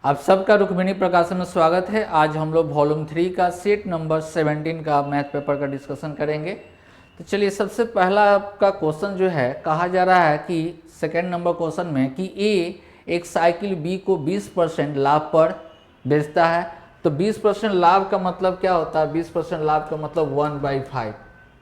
आप सबका रुक्मिणी प्रकाशन में स्वागत है। आज हम लोग वॉल्यूम 3 का सीट नंबर 17 का मैथ पेपर का डिस्कशन करेंगे। तो चलिए, सबसे पहला आपका क्वेश्चन जो है, कहा जा रहा है कि सेकेंड नंबर क्वेश्चन में कि ए एक साइकिल बी को 20% लाभ पर बेचता है। तो 20% लाभ का मतलब क्या होता है? 20% लाभ का मतलब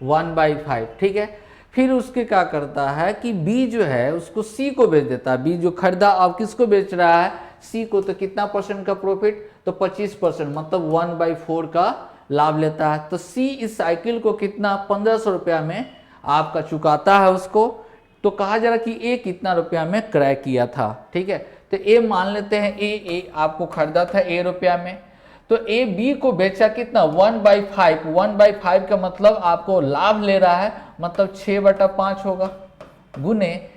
1/5, ठीक है। फिर उसके क्या करता है कि बी जो है उसको सी को बेच देता है। बी जो खरीदा अब किसको बेच रहा है? सी को। तो कितना परसेंट का प्रॉफिट? तो 25%, मतलब 1/4 का लाभ लेता है। तो सी इस साइकिल को कितना 1500 रुपया में आपका चुकाता है उसको। तो कहा जा रहा कि ए कितना रुपया में क्रय किया था, ठीक है। तो ए मान लेते हैं ए आपको खरीदा था ए रुपया में। तो ए बी को बेचा कितना? 1/5। 1/5 का मतलब आपको लाभ ले रहा है, मतलब 6/5 होगा, गुने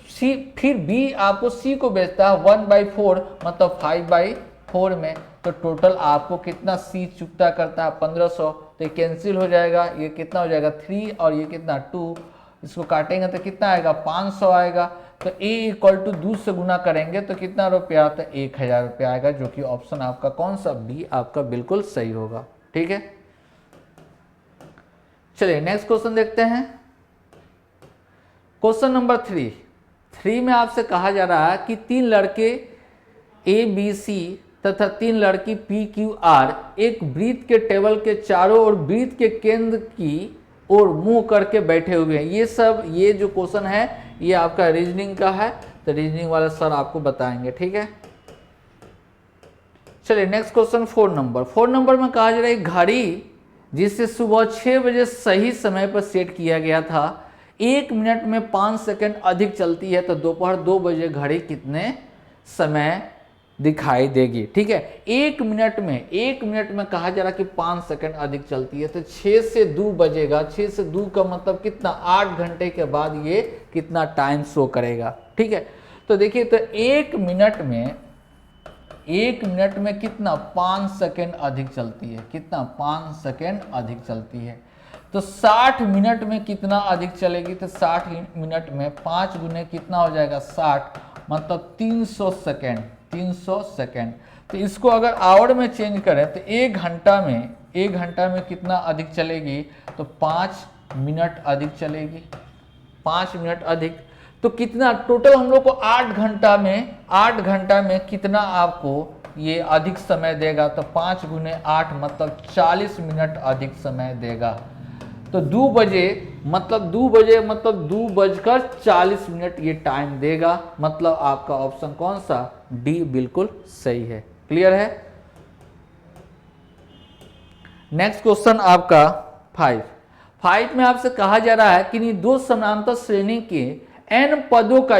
सी। फिर बी आपको सी को बेचता है 1/4, मतलब 5/4 में। तो टोटल आपको कितना सी चुकता करता है? 1500। तो ये कैंसिल हो जाएगा, ये कितना हो जाएगा 3 और ये कितना 2। इसको काटेंगे तो कितना आएगा? 500 आएगा। तो a इक्वल टू 2 से गुना करेंगे तो कितना रुपया? तो 1000 रुपया आएगा, जो कि ऑप्शन आपका कौन सा? बी आपका बिल्कुल सही होगा, ठीक है। चलिए नेक्स्ट क्वेश्चन देखते हैं। क्वेश्चन नंबर 3 में आपसे कहा जा रहा है कि 3 लड़के ए बी सी तथा 3 लड़की पी क्यू आर एक वृत्त के टेबल के चारों ओर वृत्त के केंद्र की ओर मुंह करके बैठे हुए हैं। ये जो क्वेश्चन है ये आपका रीजनिंग का है। तो रीजनिंग वाले सर आपको बताएंगे, ठीक है। चलिए नेक्स्ट क्वेश्चन 4 नंबर में कहा जा रहा है घड़ी जिसे सुबह 6 बजे सही समय पर सेट किया गया था 1 मिनट में 5 सेकंड अधिक चलती है। तो दोपहर 2 बजे घड़ी कितने समय दिखाई देगी, ठीक है। 1 मिनट में कहा जा रहा कि 5 सेकंड अधिक चलती है। तो 6 से 2 बजेगा। 6 से 2 का मतलब कितना? 8 घंटे के बाद ये कितना टाइम शो करेगा, ठीक है। तो देखिए, तो 1 मिनट में कितना? 5 सेकंड अधिक चलती है। कितना? 5 सेकंड अधिक चलती है। तो 60 मिनट में कितना अधिक चलेगी? तो 60 मिनट में 5 गुने कितना हो जाएगा? 60, मतलब 300 सेकेंड। 300 सेकेंड। तो इसको अगर आवर में चेंज करें तो 1 घंटा में कितना अधिक चलेगी? तो 5 मिनट अधिक चलेगी। 5 मिनट अधिक। तो कितना टोटल हम लोग को 8 घंटा में कितना आपको ये अधिक समय देगा? तो 5 गुने 8 मतलब 40 मिनट अधिक समय देगा। तो 2 बजे मतलब 2:40 ये टाइम देगा। मतलब आपका ऑप्शन कौन सा? डी बिल्कुल सही है। क्लियर है। नेक्स्ट क्वेश्चन आपका 5 में आपसे कहा जा रहा है कि दो समानांतर श्रेणी के n पदों का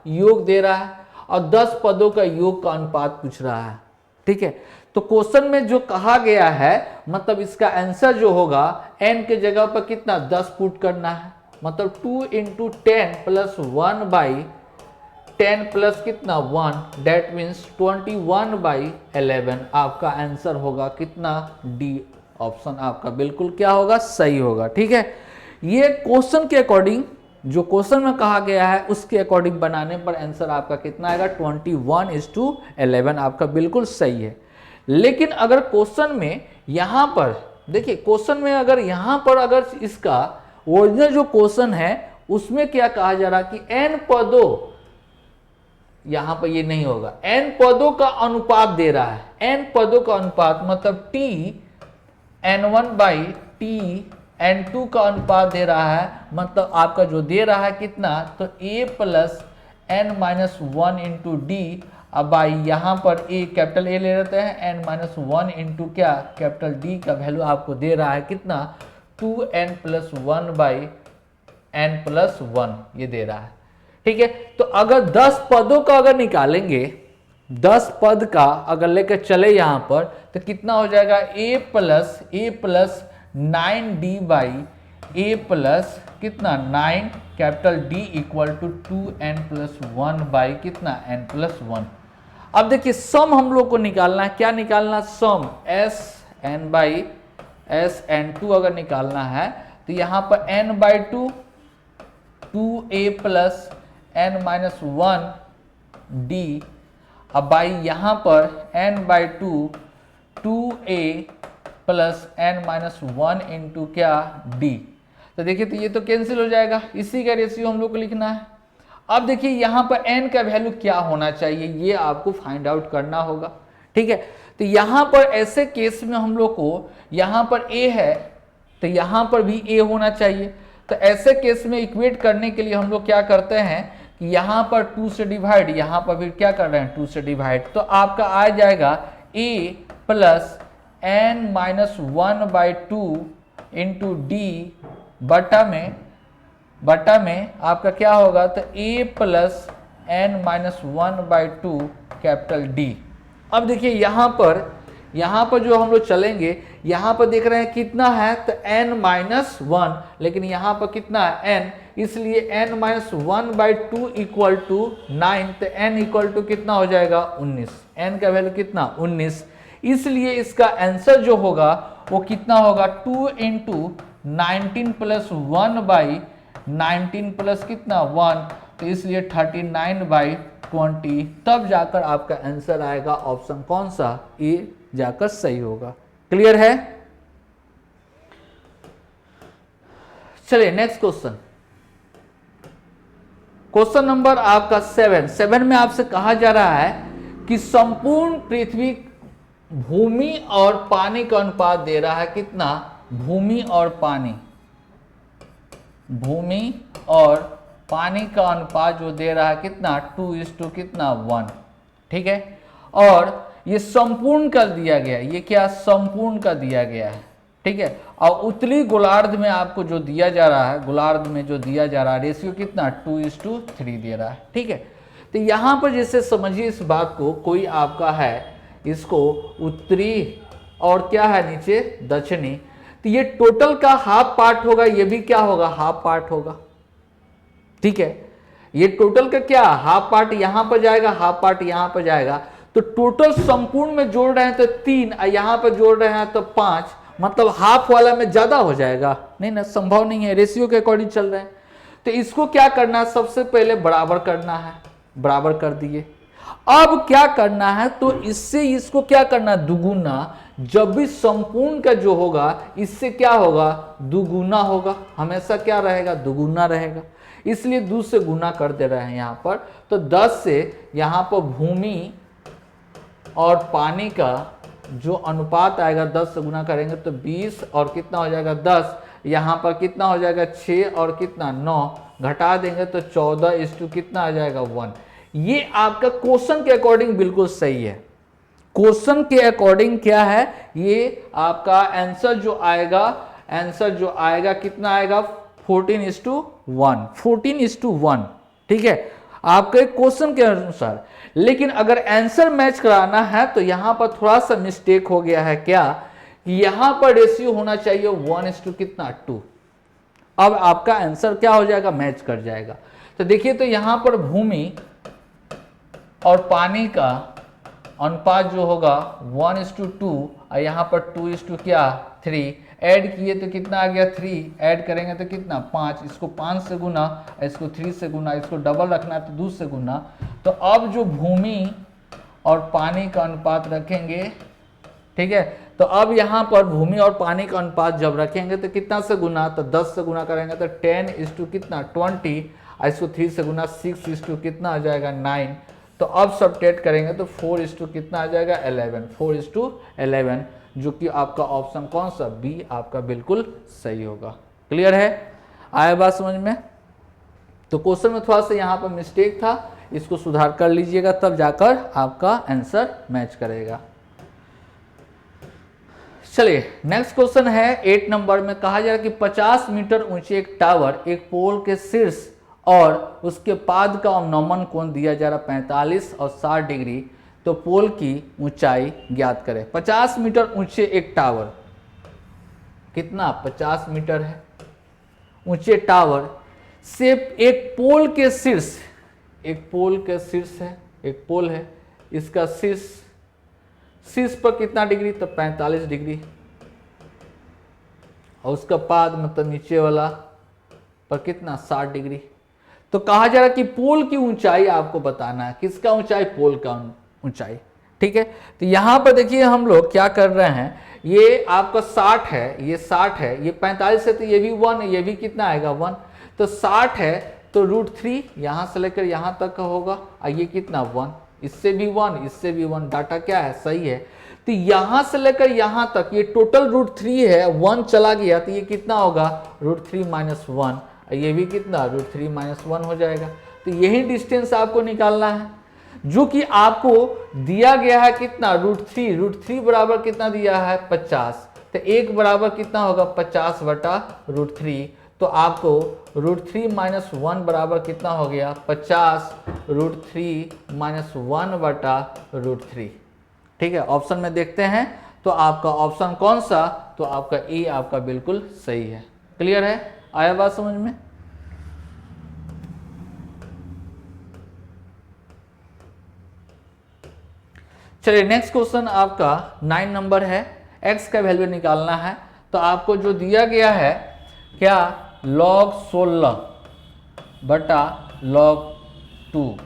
योग दे रहा है और 10 पदों का योग का अनुपात पूछ रहा है, ठीक है। तो क्वेश्चन में जो कहा गया है, मतलब इसका आंसर जो होगा n के जगह पर कितना 10 पुट करना है। मतलब 2 × 10 + 1/10 प्लस कितना 1, दैट मीन्स 21/11 आपका आंसर होगा कितना? डी ऑप्शन आपका बिल्कुल क्या होगा? सही होगा, ठीक है। ये क्वेश्चन के अकॉर्डिंग, जो क्वेश्चन में कहा गया है उसके अकॉर्डिंग बनाने पर आंसर आपका कितना आएगा? 21:11 आपका बिल्कुल सही है। लेकिन अगर क्वेश्चन में यहां पर देखिए, क्वेश्चन में अगर यहां पर अगर इसका ओरिजिनल जो क्वेश्चन है उसमें क्या कहा जा रहा कि n पदों, यहां पर ये नहीं होगा। n पदों का अनुपात दे रहा है। n पदों का अनुपात मतलब t n1/t n2 का अनुपात दे रहा है। मतलब आपका जो दे रहा है कितना? तो a + n-1 × d। अब भाई यहाँ पर a कैपिटल A ले लेते हैं, n-1 × क्या? कैपिटल D का वैल्यू आपको दे रहा है कितना? 2n + 1/n+1 ये दे रहा है, ठीक है। तो अगर 10 पदों का अगर निकालेंगे, 10 पद का अगर लेकर चले यहां पर, तो कितना हो जाएगा? a + 9d/a प्लस कितना 9 capital D equal to 2n + 1 कितना n+1। अब देखिए सम हम लोग को निकालना है। क्या निकालना? सम SN/SN2 अगर निकालना है तो यहां पर n/2 2a + n-1d अब बाई यहाँ पर n/2 2a plus n-1 into क्या d। तो देखिए तो ये तो कैंसिल हो जाएगा, इसी का रेशियो हम लोग को लिखना है। अब देखिए यहाँ पर n का वैल्यू क्या होना चाहिए ये आपको फाइंड आउट करना होगा, ठीक है। तो यहाँ पर ऐसे केस में हम लोग को यहाँ पर a है तो यहाँ पर भी a होना चाहिए। तो ऐसे केस में इक्वेट करने के लिए हम लोग क्या करते हैं कि यहाँ पर 2 से डिवाइड, यहाँ पर भी क्या कर रहे हैं 2 से डिवाइड, तो आपका आ जाएगा a plus n-1/2 into D बटा में आपका क्या होगा तो a plus n-1/2 capital D। अब देखिए यहाँ पर जो हम लोग चलेंगे, यहाँ पर देख रहे हैं कितना है तो n-1, लेकिन यहाँ पर कितना है n, इसलिए n-1/2 इक्वल टू 9, तो n इक्वल टू कितना हो जाएगा 19, n का वैल्यू कितना 19। इसलिए इसका आंसर जो होगा वो कितना होगा 2 इंटू 19 प्लस 1/19 प्लस कितना 1, तो इसलिए 39/20, तब जाकर आपका आंसर आएगा ऑप्शन कौन सा ए जाकर सही होगा। क्लियर है? चलिए नेक्स्ट क्वेश्चन, क्वेश्चन नंबर आपका 7 में आपसे कहा जा रहा है कि संपूर्ण पृथ्वी भूमि और पानी का अनुपात दे रहा है कितना, भूमि और पानी का अनुपात जो दे रहा है कितना 2 कितना 1, ठीक है। और ये संपूर्ण कर दिया गया, ये क्या संपूर्ण का दिया गया है, ठीक है। और उत्तरी गोलार्ध में आपको जो दिया जा रहा है, गोलार्ध में जो दिया जा रहा है रेशियो कितना 2:3 दे रहा है, ठीक है। तो यहाँ पर जैसे समझिए इस बात को, कोई आपका है इसको उत्तरी और क्या है नीचे दक्षिणी, तो ये टोटल का हाफ पार्ट होगा, ये भी क्या होगा हाफ पार्ट होगा, ठीक है। ये टोटल का क्या हाफ पार्ट यहां पर जाएगा, हाफ पार्ट यहां पर जाएगा, तो टोटल संपूर्ण में जोड़ रहे हैं तो 3 और यहां पर जोड़ रहे हैं तो 5, मतलब हाफ वाला में ज्यादा हो जाएगा, नहीं ना, संभव नहीं है, रेशियो के अकॉर्डिंग चल रहे हैं। तो इसको क्या करना है, सबसे पहले बराबर करना है, बराबर कर दिए। अब क्या करना है तो इससे इसको क्या करना है दुगुना, जब भी संपूर्ण का जो होगा इससे क्या होगा दुगुना होगा, हमेशा क्या रहेगा दुगुना रहेगा, इसलिए 2 से गुना कर दे रहे हैं यहाँ पर। तो 10 से यहाँ पर भूमि और पानी का जो अनुपात आएगा 10 से गुना करेंगे तो 20 और कितना हो जाएगा 10, यहाँ पर कितना हो जाएगा 6 और कितना 9, घटा देंगे तो 14 कितना आ जाएगा 1। ये आपका क्वेश्चन के अकॉर्डिंग बिल्कुल सही है, क्वेश्चन के अकॉर्डिंग क्या है, ये आपका आंसर जो आएगा कितना आएगा 14:1, ठीक है आपके क्वेश्चन के अनुसार। लेकिन अगर आंसर मैच कराना है तो यहां पर थोड़ा सा मिस्टेक हो गया है, क्या यहां पर रेशियो होना चाहिए 1:2। अब आपका आंसर क्या हो जाएगा मैच कर जाएगा। तो देखिए तो यहां पर भूमि और पानी का अनुपात जो होगा 1:2 और यहाँ पर 2:3 ऐड किए तो कितना आ गया 3, ऐड करेंगे तो कितना 5, इसको 5 से गुना, इसको 3 से गुना, इसको डबल रखना है तो 2 से गुना। तो अब जो भूमि और पानी का अनुपात रखेंगे, ठीक है, तो अब यहाँ पर भूमि और पानी का अनुपात जब रखेंगे तो कितना से गुना, तो 10 से गुना करेंगे तो 10 कितना 20, इसको 3 से गुना 6 कितना आ जाएगा 9। तो अब सब्ट्रैक्ट करेंगे तो 4 कितना आ जाएगा 11, 4:11, जो कि आपका ऑप्शन कौन सा बी आपका बिल्कुल सही होगा। क्लियर है, आया बात समझ में? तो क्वेश्चन में थोड़ा सा यहाँ पर मिस्टेक था, इसको सुधार कर लीजिएगा तब जाकर आपका आंसर मैच करेगा। चलिए नेक्स्ट क्वेश्चन है 8 नंबर में, कहा जा रहा है कि 50 मीटर ऊंचे एक टावर एक पोल के शीर्ष और उसके पाद का अवनमन कोण दिया जा रहा 45 और 60 डिग्री, तो पोल की ऊंचाई ज्ञात करें। 50 मीटर ऊंचे एक टावर, कितना 50 मीटर है ऊंचे टावर से एक पोल के शीर्ष, एक पोल के शीर्ष है, एक पोल है, इसका शीर्ष पर कितना डिग्री, तो 45 डिग्री, और उसका पाद मतलब नीचे वाला पर कितना 60 डिग्री। तो कहा जा रहा है कि पोल की ऊंचाई आपको बताना है, किसका ऊंचाई, पोल का ऊंचाई। ठीक है, तो यहाँ पर देखिए हम लोग क्या कर रहे हैं, ये आपका 60 है, ये 60 है, ये 45 है, तो ये भी 1 है, ये भी कितना आएगा 1। तो 60 है तो √3 यहाँ से लेकर यहाँ तक का होगा, और ये कितना 1, इससे भी 1, इससे भी 1, डाटा क्या है सही है। तो यहाँ से लेकर यहाँ तक ये टोटल √3 है, 1 चला गया तो ये कितना होगा √3 - 1, और ये भी कितना √3 - 1 हो जाएगा। तो यही डिस्टेंस आपको निकालना है, जो कि आपको दिया गया है कितना √3 बराबर कितना दिया है 50, तो 1 बराबर कितना होगा 50/√3। तो आपको √3 - 1 बराबर कितना हो गया 50 √3 - 1/√3। ठीक है, ऑप्शन में देखते हैं तो आपका ऑप्शन कौन सा, तो आपका ए आपका बिल्कुल सही है। क्लियर है, आया बात समझ में। चलिए नेक्स्ट क्वेश्चन आपका 9 नंबर है, x का वैल्यू निकालना है। तो आपको जो दिया गया है क्या log 16 बटा log 2,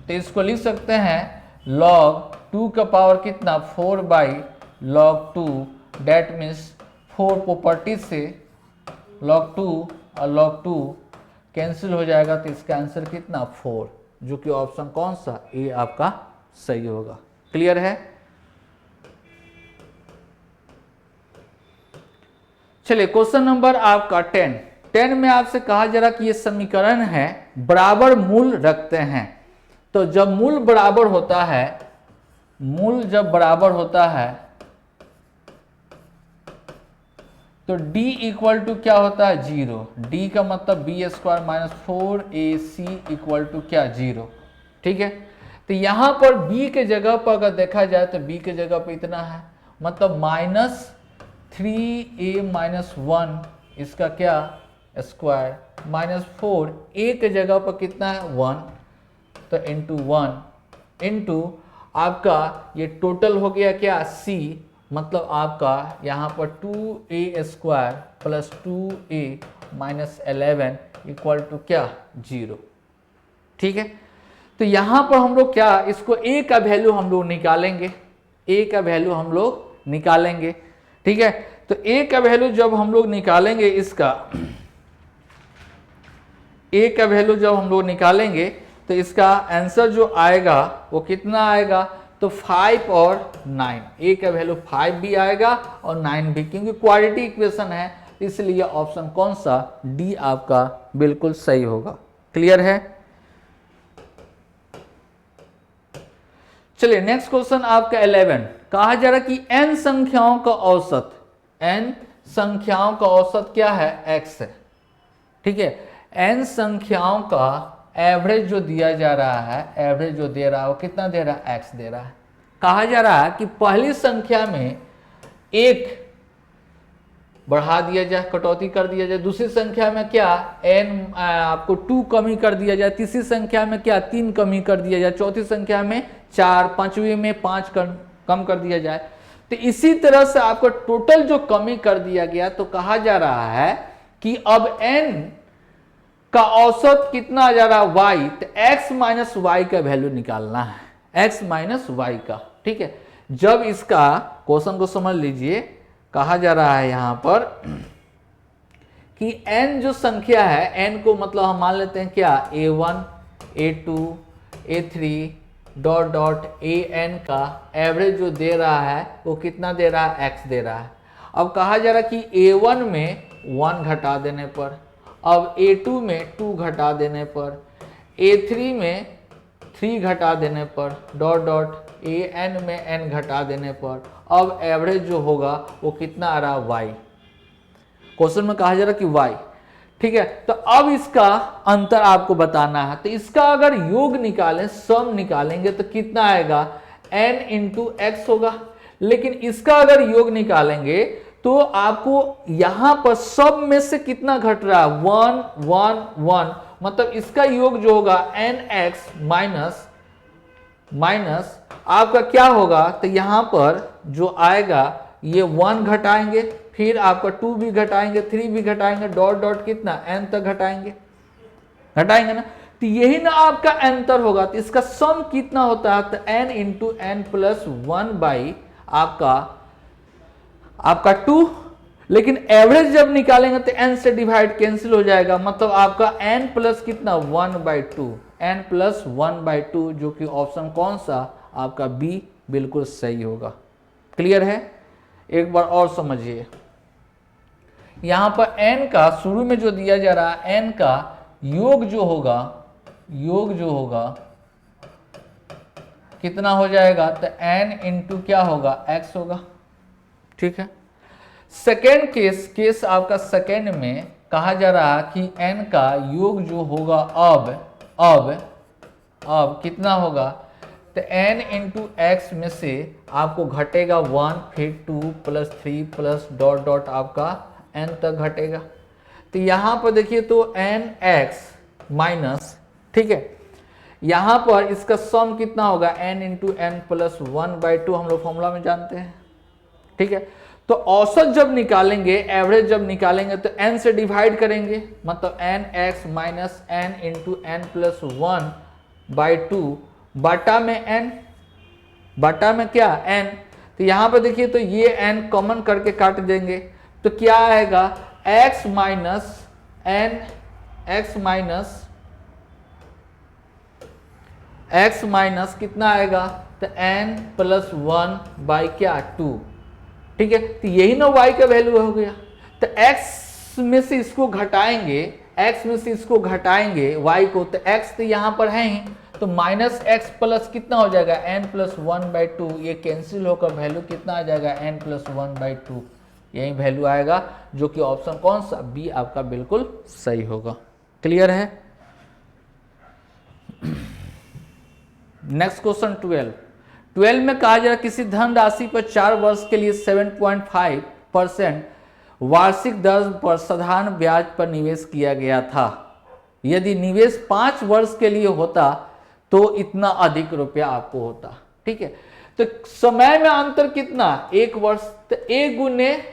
तो इसको लिख सकते हैं log 2 का पावर कितना 4/log 2, डेट मीन्स 4 प्रॉपर्टी से log 2 और log 2 कैंसिल हो जाएगा, तो इसका आंसर कितना 4, जो कि ऑप्शन कौन सा ए आपका सही होगा। क्लियर है। चलिए क्वेश्चन नंबर आपका 10 में आपसे कहा जा रहा कि ये समीकरण है बराबर मूल रखते हैं। तो जब मूल बराबर होता है, मूल जब बराबर होता है तो d इक्वल टू क्या होता है 0, d का मतलब b² - 4ac इक्वल टू क्या 0। ठीक है, तो यहां पर b के जगह पर अगर देखा जाए तो b के जगह पर इतना है, मतलब -3a - 1 इसका क्या स्क्वायर -4 a के जगह पर कितना है 1, तो इंटू 1 इंटू आपका ये टोटल हो गया क्या c, मतलब आपका यहाँ पर 2a² + 2a - 11 इक्वल टू क्या 0। ठीक है, तो यहाँ पर हम लोग क्या इसको a का वैल्यू हम लोग निकालेंगे, a का वैल्यू हम लोग निकालेंगे। ठीक है, तो a का वैल्यू जब हम लोग निकालेंगे, इसका a का वैल्यू जब हम लोग निकालेंगे तो इसका आंसर जो आएगा वो कितना आएगा, तो 5 और 9, a का वैल्यू 5 भी आएगा और 9 भी, क्योंकि क्वाड्रेटिक इक्वेशन है, इसलिए ऑप्शन कौन सा डी आपका बिल्कुल सही होगा। क्लियर है। चलिए नेक्स्ट क्वेश्चन आपका 11, कहा जा रहा कि n संख्याओं का औसत, n संख्याओं का औसत क्या है x है। ठीक है, n संख्याओं का एवरेज जो दिया जा रहा है, एवरेज जो दे रहा है वो कितना दे रहा है x दे रहा है। कहा जा रहा है कि पहली संख्या में 1 बढ़ा दिया जाए, कटौती कर दिया जाए, दूसरी संख्या में क्या n आपको 2 कमी कर दिया जाए, तीसरी संख्या में क्या 3 कमी कर दिया जाए, चौथी संख्या में 4, पांचवी में 5 कम कर दिया जाए। तो इसी तरह से आपको टोटल जो कमी कर दिया गया, तो कहा जा रहा है कि अब n का औसत कितना आ जा रहा है y, तो x - y का वैल्यू निकालना है, x - y का। ठीक है, जब इसका क्वेश्चन को समझ लीजिए, कहा जा रहा है यहां पर कि n जो संख्या है, n को मतलब हम मान लेते हैं क्या a1 a2 a3 dot dot an का एवरेज जो दे रहा है वो कितना दे रहा है x दे रहा है। अब कहा जा रहा है कि a1 में 1 घटा देने पर, अब a2 में 2 घटा देने पर, a3 में 3 घटा देने पर, डॉट डॉट an में n घटा देने पर, अब एवरेज जो होगा वो कितना आ रहा y। क्वेश्चन में कहा जा रहा कि y। ठीक है, तो अब इसका अंतर आपको बताना है, तो इसका अगर योग निकालें, सम निकालेंगे तो कितना आएगा n × x होगा। लेकिन इसका अगर योग निकालेंगे तो आपको यहां पर सब में से कितना घट रहा है 1 1 1, मतलब इसका योग जो होगा nx माइनस आपका क्या होगा, तो यहां पर जो आएगा ये 1 घटाएंगे, फिर आपका 2 भी घटाएंगे, 3 भी घटाएंगे, डॉट डॉट कितना n तक घटाएंगे ना। तो यही ना आपका अंतर होगा। तो इसका सम कितना होता है, तो n into n plus 1 by आपका 2। लेकिन एवरेज जब निकालेंगे तो n से डिवाइड कैंसिल हो जाएगा, मतलब आपका n प्लस कितना 1/2, n प्लस 1/2, जो कि ऑप्शन कौन सा आपका बी बिल्कुल सही होगा। क्लियर है? एक बार और समझिए, यहां पर n का शुरू में जो दिया जा रहा है, n का योग जो होगा कितना हो जाएगा, तो n इंटू क्या होगा, x होगा। ठीक है। सेकेंड केस आपका सेकेंड में कहा जा रहा है कि n का योग जो होगा अब कितना होगा, तो n इंटू एक्स में से आपको घटेगा 1, फिर 2 प्लस 3 प्लस डॉट डॉट आपका n तक घटेगा। तो यहाँ पर देखिए तो n x माइनस, ठीक है, यहाँ पर इसका सम कितना होगा, n इंटू एन प्लस 1/2, हम लोग फॉर्मूला में जानते हैं। ठीक है। तो औसत जब निकालेंगे, एवरेज जब निकालेंगे तो n से डिवाइड करेंगे, मतलब n x minus n into n plus 1/2 बटा में n, बटा में क्या n। तो यहां पर देखिए तो ये n कॉमन करके काट देंगे, तो क्या आएगा, x minus n, x minus कितना आएगा, तो n प्लस 1 बाई क्या 2। ठीक है। तो यही ना y का वैल्यू हो गया। तो x में से इसको घटाएंगे, y को, तो x तो यहां पर है ही, तो माइनस एक्स प्लस कितना हो जाएगा, n प्लस 1/2, ये कैंसिल होकर वैल्यू कितना आ जाएगा, n प्लस 1/2, यही वैल्यू आएगा, जो कि ऑप्शन कौन सा, बी आपका बिल्कुल सही होगा। क्लियर है? नेक्स्ट क्वेश्चन 12 में कहा जा रहा है किसी धनराशि पर 4 वर्ष के लिए 7.5% वार्षिक दर पर साधारण ब्याज पर निवेश किया गया था। यदि निवेश 5 वर्ष के लिए होता तो इतना अधिक रुपया आपको होता। ठीक है। तो समय में अंतर कितना, 1 वर्ष, तो 1 गुने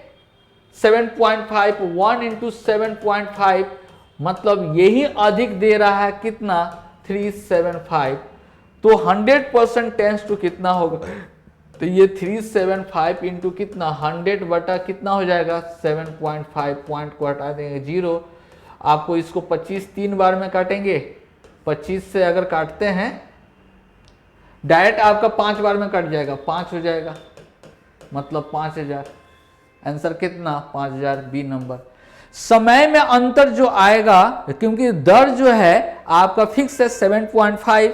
7.5, 1 इंटू 7.5, मतलब यही अधिक दे रहा है कितना, 375। तो 100% टेंस टू कितना होगा, तो ये 375 इंटू कितना 100 बटा कितना हो जाएगा, 7.5, पॉइंट को हटा देंगे 0। आपको इसको 25 3 बार में काटेंगे, 25 से अगर काटते हैं डायरेक्ट आपका 5 बार में कट जाएगा, 5 हो जाएगा, मतलब 5000। आंसर कितना, 5000, बी नंबर। समय में अंतर जो आएगा, क्योंकि दर जो है आपका फिक्स है 7.5,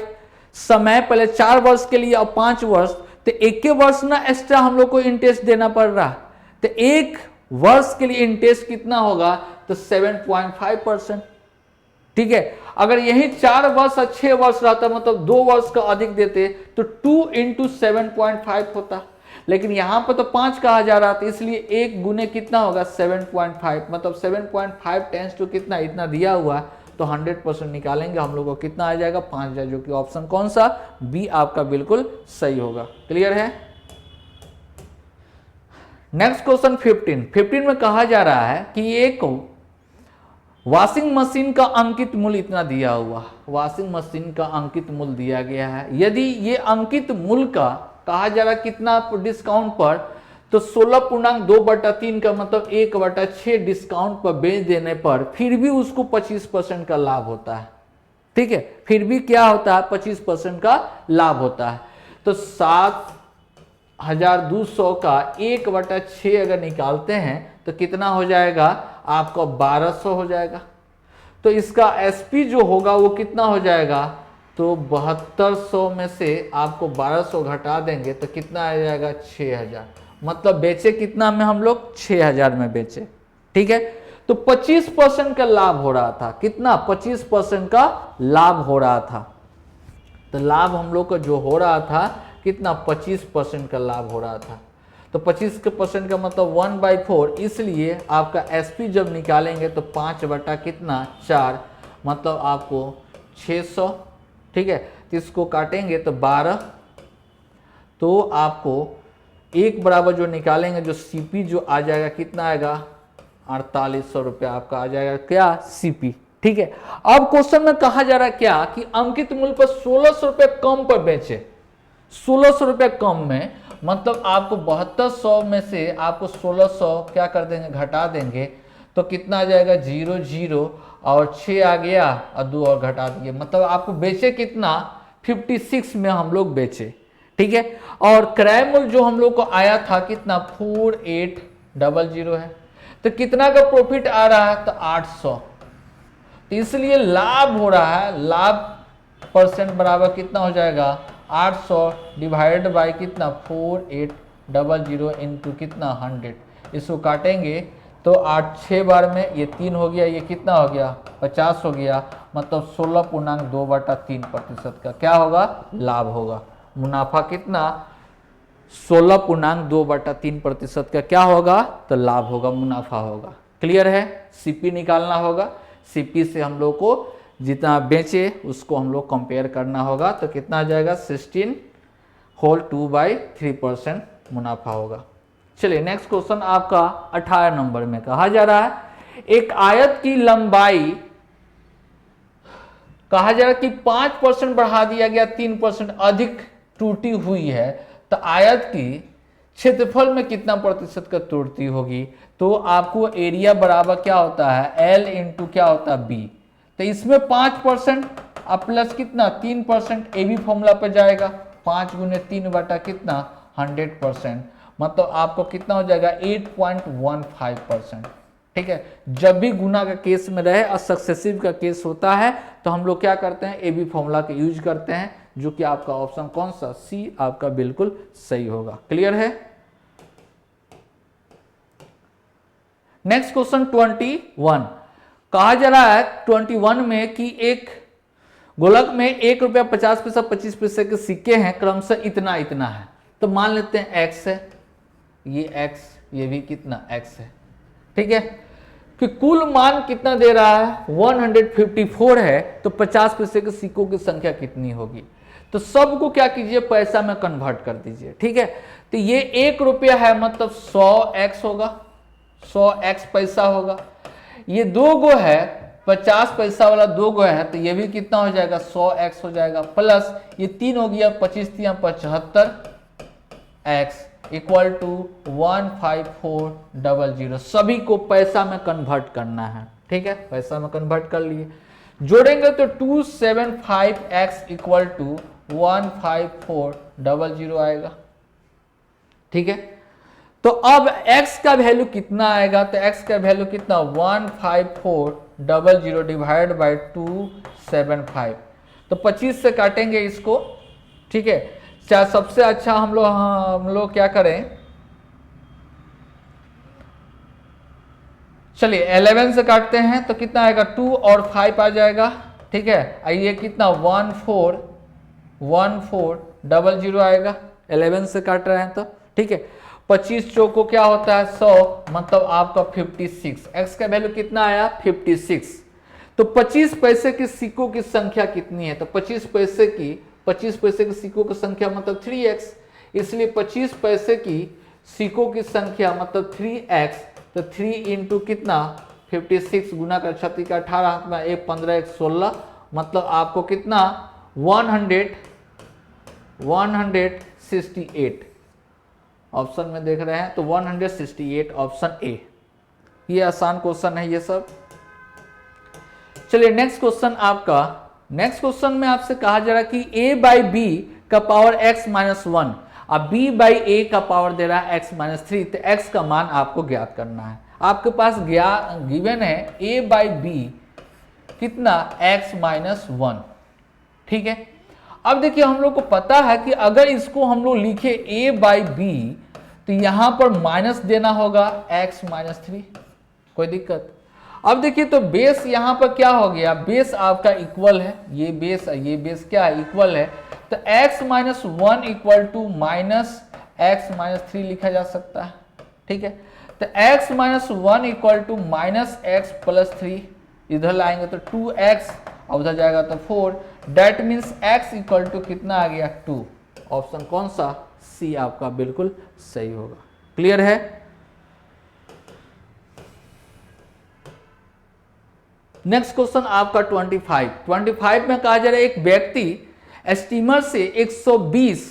समय पहले 4 वर्ष के लिए और 5 वर्ष, तो 1 वर्ष ना एक्स्ट्रा हम लोग को इंटरेस्ट देना पड़ रहा, तो 1 वर्ष के लिए इंटरेस्ट कितना होगा, तो 7.5%। ठीक है। अगर यही 4 वर्ष और 6 वर्ष रहता, मतलब 2 वर्ष का अधिक देते, तो 2 इंटू 7.5 होता, लेकिन यहां पर तो 5 कहा जा रहा था, इसलिए 1 गुने कितना होगा, 7.5, मतलब 7.5 टेंस टू कितना, इतना दिया हुआ, तो 100% निकालेंगे हम लोग को कितना आ जाएगा, 5000, जो कि ऑप्शन कौन सा, बी आपका बिल्कुल सही होगा। क्लियर है? नेक्स्ट क्वेश्चन 15 में कहा जा रहा है कि एक वॉशिंग मशीन का अंकित मूल्य इतना दिया हुआ, वॉशिंग मशीन का अंकित मूल्य दिया गया है। यदि ये अंकित मूल्य का कहा जा रहा है कितना डिस्काउंट पर, तो 16.2/3 का मतलब 1/6 डिस्काउंट पर बेच देने पर फिर भी उसको 25% का लाभ होता है। ठीक है, फिर भी क्या होता है, 25% का लाभ होता है। तो 7200 का 1/6 अगर निकालते हैं तो कितना हो जाएगा, आपका 1200 हो जाएगा। तो इसका एसपी जो होगा वो कितना हो जाएगा, तो 7200 में से आपको 1200 घटा देंगे तो कितना आ जाएगा, 6000। मतलब बेचे कितना में हम लोग, 6000 में बेचे। ठीक है। तो 25% का लाभ हो रहा था, कितना, 25% का लाभ हो रहा था। तो लाभ हम लोग का जो हो रहा था कितना, 25% का लाभ हो रहा था। तो 25% का मतलब 1/4, इसलिए आपका एसपी जब निकालेंगे तो 5 बटा कितना, 4, मतलब आपको 600। ठीक है। तो इसको काटेंगे तो 12, तो आपको 1 बराबर जो निकालेंगे, जो सीपी जो आ जाएगा कितना आएगा, 4800 रुपया आपका आ जाएगा, क्या, सीपी। ठीक है। अब क्वेश्चन में कहा जा रहा है क्या कि अंकित मूल्य पर 1600 रुपये कम पर बेचे। 1600 रुपये कम में मतलब आपको 7200 में से आपको 1600 क्या कर देंगे, घटा देंगे, तो कितना आ जाएगा, 0 0 और 6 आ गया और 2 और घटा दिए, मतलब आपको बेचे कितना, 56 में हम लोग बेचे। ठीक है। और क्रय मूल्य जो हम लोग को आया था कितना, 4800 है। तो कितना का प्रॉफिट आ रहा है, तो 800। तो इसलिए लाभ हो रहा है, लाभ परसेंट बराबर कितना हो जाएगा, 800 डिवाइडेड बाई कितना, 4800 इंटू कितना, 100। इसको काटेंगे तो 8 6 बार में ये 3 हो गया, ये कितना हो गया, 50 हो गया, मतलब 16.2/3% का क्या होगा, लाभ होगा। मुनाफा कितना, 16.2/3% का क्या होगा, तो लाभ होगा, मुनाफा होगा। क्लियर है। सीपी निकालना होगा, सीपी से हम लोग को जितना बेचे उसको हम लोग कंपेयर करना होगा, तो कितना आ जाएगा, 16/2/3% मुनाफा होगा। चलिए नेक्स्ट क्वेश्चन आपका 18 नंबर में कहा जा रहा है, एक आयत की लंबाई कहा जा रहा है कि 5% बढ़ा दिया गया, 3% अधिक टूटी हुई है, तो आयत की क्षेत्रफल में कितना प्रतिशत का त्रुटि होगी। तो आपको एरिया बराबर क्या होता है, L इंटू क्या होता है, B। तो इसमें 5% अब प्लस कितना, 3%, ए भी फॉर्मूला पर जाएगा, 5 गुने 3 बटा कितना, 100%, मतलब आपको कितना हो जाएगा, 8.15%। ठीक है। जब भी गुना का केस में रहे और सक्सेसिव का केस होता है तो हम लोग क्या करते हैं, ए बी फॉर्मूला का यूज करते हैं, जो कि आपका ऑप्शन कौन सा, सी आपका बिल्कुल सही होगा। क्लियर है। नेक्स्ट क्वेश्चन 21 कहा जा रहा है 21 में कि एक गोलक में 1 रुपया 50 पैसा 25 पैसे के सिक्के हैं, क्रमशः इतना इतना है। तो मान लेते हैं x है, ये x, ये भी कितना x है। ठीक है। कि कुल मान कितना दे रहा है, 154 है, तो 50 पैसे के सिक्कों की संख्या कितनी होगी। तो सबको क्या कीजिए, पैसा में कन्वर्ट कर दीजिए। ठीक है। तो ये 1 रुपया है, मतलब 100x होगा, 100x पैसा होगा। ये 2 गो है, 50 पैसा वाला 2 गो है, तो ये भी कितना हो जाएगा, 100x हो जाएगा, प्लस ये 3 हो गया, 25 × 75x इक्वल टू 15400। सभी को पैसा में कन्वर्ट करना है। ठीक है। पैसा में कन्वर्ट कर लिए, जोड़ेंगे तो 275x इक्वल टू 15400 आएगा। ठीक है। तो अब x का वैल्यू कितना आएगा, तो x का वैल्यू कितना, 15400 डिवाइड बाई 275, तो 25 से काटेंगे इसको। ठीक है। चाहे सबसे अच्छा हम लोग क्या करें, चलिए 11 से काटते हैं तो कितना आएगा, 2 और 5 आ जाएगा। ठीक है। ये कितना 14140 आएगा, 11 से काट रहे हैं तो। ठीक है। 25 चौको क्या होता है, 100, मतलब आपका 56। x का वैल्यू कितना आया, 56। तो 25 पैसे के सिक्कों की संख्या कितनी है, तो 25 पैसे के सिक्कों की संख्या मतलब 3x, इसलिए 25 पैसे की सिक्कों की संख्या मतलब 3x, तो 3 इंटू कितना, 56 गुना कर 36 का 18 हाथ में 1 15 1 16, मतलब आपको कितना 168 ऑप्शन में देख रहे हैं, तो 168 ऑप्शन ए। ये आसान क्वेश्चन है ये सब। चलिए नेक्स्ट क्वेश्चन आपका, नेक्स्ट क्वेश्चन में आपसे कहा जा रहा है कि a बाई बी का पावर x माइनस 1, अब b बाई ए का पावर दे रहा है x माइनस 3, तो x का मान आपको ज्ञात करना है। आपके पास गिवन है a बाई बी कितना, x माइनस 1। ठीक है। अब देखिए हम लोग को पता है कि अगर इसको हम लोग लिखे a बाई बी, तो यहां पर माइनस देना होगा x माइनस 3, कोई दिक्कत। अब देखिए तो बेस यहां पर क्या हो गया, बेस आपका इक्वल है, ये बेस क्या है, इक्वल है, तो x minus 1 equal to minus x minus 3 लिखा जा सकता है। ठीक है। तो x minus 1 equal to minus x plus 3, इधर लाएंगे तो 2x, और उधर जाएगा तो 4, that means x equal to कितना आ गया, 2। ऑप्शन कौन सा, सी आपका बिल्कुल सही होगा। क्लियर है। नेक्स्ट क्वेश्चन आपका 25 में कहा जा रहा है एक व्यक्ति स्टीमर से 120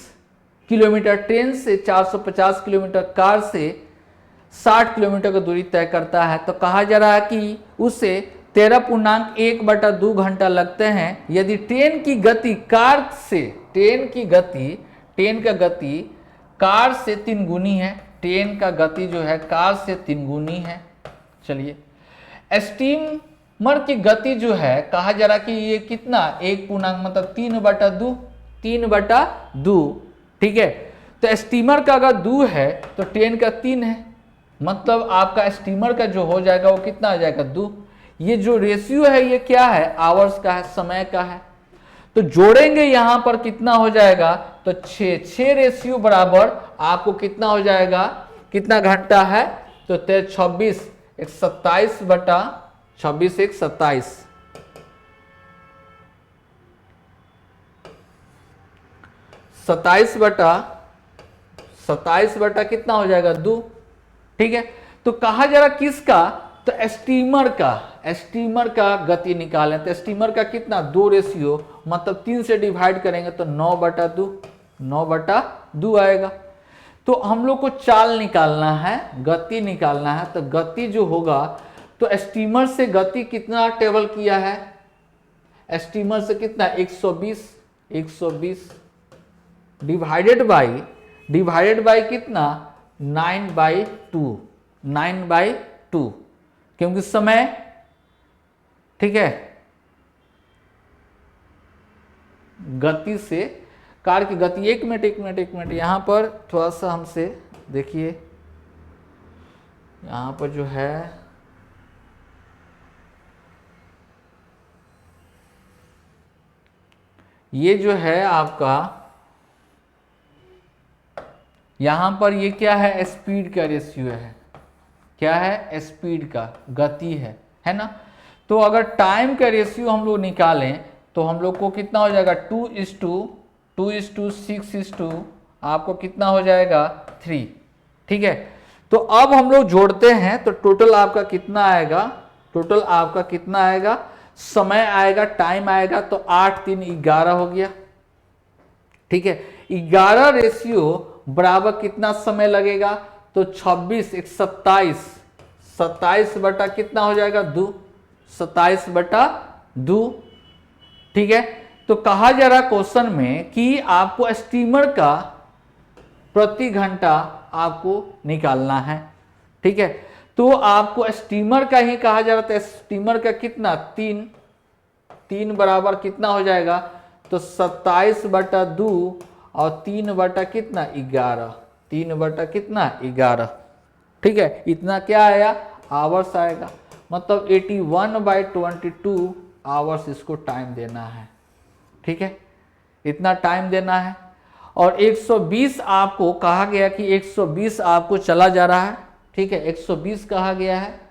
किलोमीटर, ट्रेन से 450 किलोमीटर, कार से 60 किलोमीटर की दूरी तय करता है, तो कहा जा रहा है कि उसे 13.1/2 घंटा लगते हैं यदि ट्रेन की गति कार से 3 गुनी है। ट्रेन का गति जो है कार से 3 गुनी है। चलिए, स्टीमर की गति जो है कहा जा रहा कि ये कितना 1 पूर्णांक मतलब 3/2, ठीक है। तो स्टीमर का अगर 2 है तो ट्रेन का 3 है, मतलब आपका स्टीमर का जो हो जाएगा वो कितना आ जाएगा 2। ये जो रेशियो है ये क्या है, आवर्स का है, समय का है। तो जोड़ेंगे यहां पर कितना हो जाएगा, तो 6 रेशियो बराबर आपको कितना हो जाएगा, कितना घंटा है, तो 26 1 27 बटा 26 1 27 27 बटा कितना हो जाएगा 2, ठीक है। तो कहा जा रहा किसका, तो स्टीमर का गति निकालें। तो स्टीमर का कितना 2 रेशियो मतलब 3 से डिवाइड करेंगे तो 9/2 आएगा। तो हम लोग को चाल निकालना है, गति निकालना है। तो गति जो होगा, तो स्टीमर से गति कितना ट्रेवल किया है, स्टीमर से कितना 120 डिवाइडेड बाय कितना 9/2, क्योंकि समय, ठीक है, गति से कार की गति। एक मिनट यहां पर थोड़ा सा हमसे देखिए, यहां पर जो है ये जो है आपका यहां पर ये क्या है, स्पीड का रेशियो है। क्या है, स्पीड का, गति है ना। तो अगर टाइम का रेशियो हम लोग निकालें तो हम लोग को कितना हो जाएगा 2:6 आपको कितना हो जाएगा 3, ठीक है। तो अब हम लोग जोड़ते हैं तो टोटल आपका कितना आएगा, समय आएगा, टाइम आएगा, तो 8 3 11 हो गया, ठीक है। 11 रेशियो बराबर कितना समय लगेगा, तो 26 1 27 बटा कितना हो जाएगा 2, 27/2, ठीक है। तो कहा जा रहा क्वेश्चन में कि आपको स्टीमर का प्रति घंटा आपको निकालना है, ठीक है। तो आपको स्टीमर का ही कहा जा रहा था, स्टीमर का कितना 3 बराबर कितना हो जाएगा, तो 27/2 और 3 बटा कितना 11, ठीक है। इतना क्या आया, आवर्स आएगा, मतलब 81/22 आवर्स इसको टाइम देना है, ठीक है, इतना टाइम देना है। और 120 आपको कहा गया कि 120 आपको चला जा रहा है, ठीक है, 120 कहा गया है।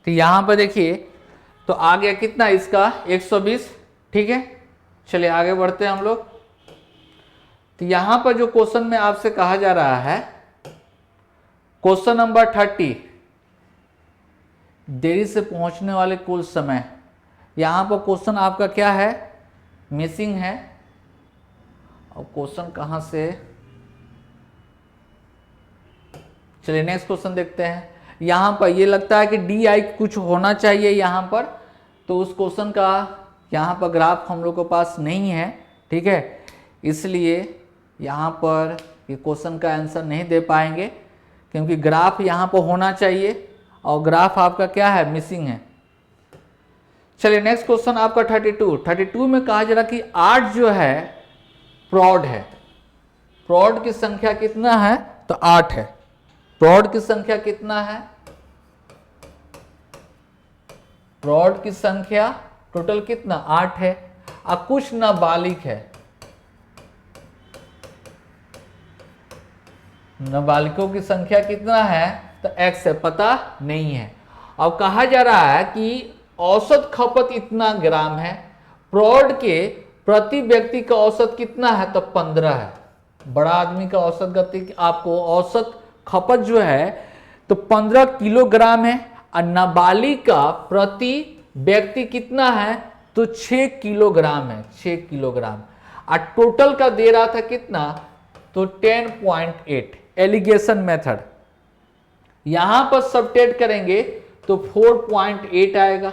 तो यहां पर देखिए, तो आ गया कितना इसका 120, ठीक है। चलिए आगे बढ़ते हैं हम लोग। तो यहां पर जो क्वेश्चन में आपसे कहा जा रहा है, क्वेश्चन नंबर 30, देरी से पहुंचने वाले कुल समय। यहां पर क्वेश्चन आपका क्या है, मिसिंग है। और क्वेश्चन कहां से, चलिए नेक्स्ट क्वेश्चन देखते हैं। यहां पर ये लगता है कि DI कुछ होना चाहिए यहां पर, तो उस क्वेश्चन का यहां पर ग्राफ हम लोग के पास नहीं है, ठीक है, इसलिए यहां पर ये क्वेश्चन का आंसर नहीं दे पाएंगे, क्योंकि ग्राफ यहां पर होना चाहिए और ग्राफ आपका क्या है, मिसिंग है। चलिए नेक्स्ट क्वेश्चन आपका 32 में कहा जा रहा कि 8 जो है प्रौढ़ है। प्रौढ़ की संख्या कितना है, तो 8 है। प्रौढ़ की संख्या कितना है, प्रौढ़ की संख्या टोटल कितना 8 है। अब कुछ नाबालिग है, नाबालिगों की संख्या कितना है, तो x है, पता नहीं है। अब कहा जा रहा है कि औसत खपत इतना ग्राम है, प्रौढ़ के प्रति व्यक्ति का औसत कितना है, तो 15 है। बड़ा आदमी का औसत गति आपको औसत खपत जो है तो 15 किलोग्राम है, और नाबालिग का प्रति व्यक्ति कितना है, तो 6 किलोग्राम है, 6 किलोग्राम। और टोटल का दे रहा था कितना, तो 10.8। एलिगेशन मेथड यहां पर सबट्रैक्ट करेंगे तो 4.8 आएगा।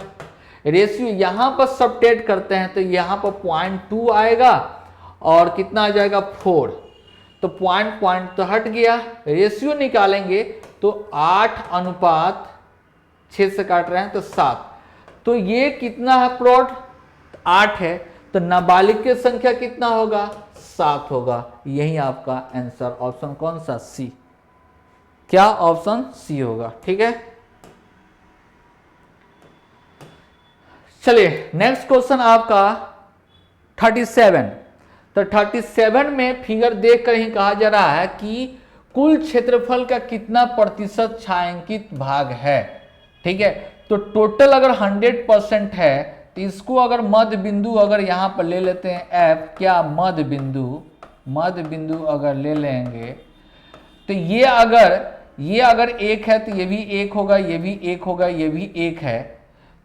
रेशियो यहां पर सबट्रैक्ट करते हैं तो यहां पर 0.2 आएगा और कितना आ जाएगा 4, तो पॉइंट तो हट गया। रेशियो निकालेंगे तो 8:6 से काट रहे हैं तो 7, तो ये कितना है प्रौढ़, 8 है, तो नाबालिग की संख्या कितना होगा, 7 होगा। यही आपका आंसर ऑप्शन कौन सा, सी। क्या ऑप्शन सी होगा, ठीक है। चलिए नेक्स्ट क्वेश्चन आपका 37। तो 37 में फिगर देखकर ही कहा जा रहा है कि कुल क्षेत्रफल का कितना प्रतिशत छायांकित भाग है, ठीक है। तो टोटल अगर 100% है तो इसको अगर मध्य बिंदु अगर यहां पर ले लेते हैं एफ, क्या मध्य बिंदु अगर ले लेंगे तो ये अगर 1 है तो ये भी 1 होगा, ये भी 1 होगा, ये भी 1 है।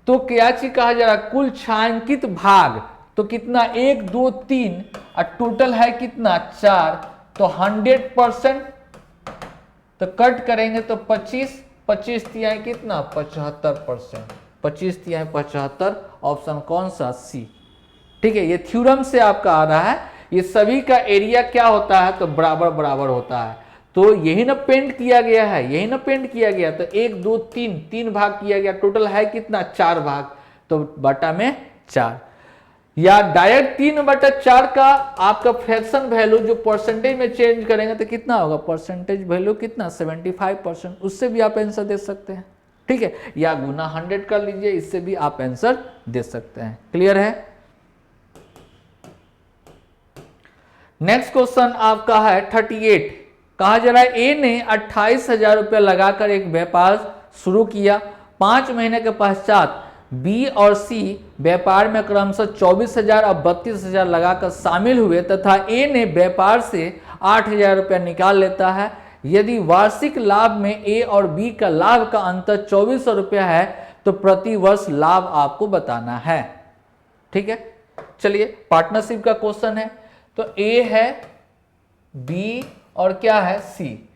तो क्या चीज कहा जा रहा है, कुल छायांकित भाग तो कितना 1 2 3 और टोटल है कितना 4, तो 100%। तो कट करेंगे तो 25 तिहाई कितना 75%, 25 तिहाई 75, ऑप्शन कौन सा, सी, ठीक है। ये थ्योरम से आपका आ रहा है, ये सभी का एरिया क्या होता है, तो बराबर होता है। तो यही ना पेंट किया गया है, तो 1 2 3 भाग किया गया, टोटल है कितना 4 भाग, तो बटा में 4, या डायरेक्ट 3/4 का आपका फ्रैक्शन वैल्यू जो परसेंटेज में चेंज करेंगे तो कितना होगा, परसेंटेज वैल्यू कितना 75%, उससे भी आप आंसर दे सकते हैं, ठीक है। या गुना 100 कर लीजिए, इससे भी आप आंसर दे सकते हैं। क्लियर है। नेक्स्ट क्वेश्चन आपका है 38। कहा जा रहा है ए ने 28,000 रुपया लगाकर एक व्यापार शुरू किया। 5 महीने के पश्चात बी और सी व्यापार में क्रमशः 24,000 और 32,000 लगाकर शामिल हुए तथा ए ने व्यापार से 8,000 रुपया निकाल लेता है। यदि वार्षिक लाभ में ए और बी का लाभ का अंतर 2400 रुपया है तो प्रति वर्ष लाभ आपको बताना है, ठीक है। चलिए पार्टनरशिप का क्वेश्चन है, तो ए है, बी और क्या है, सी।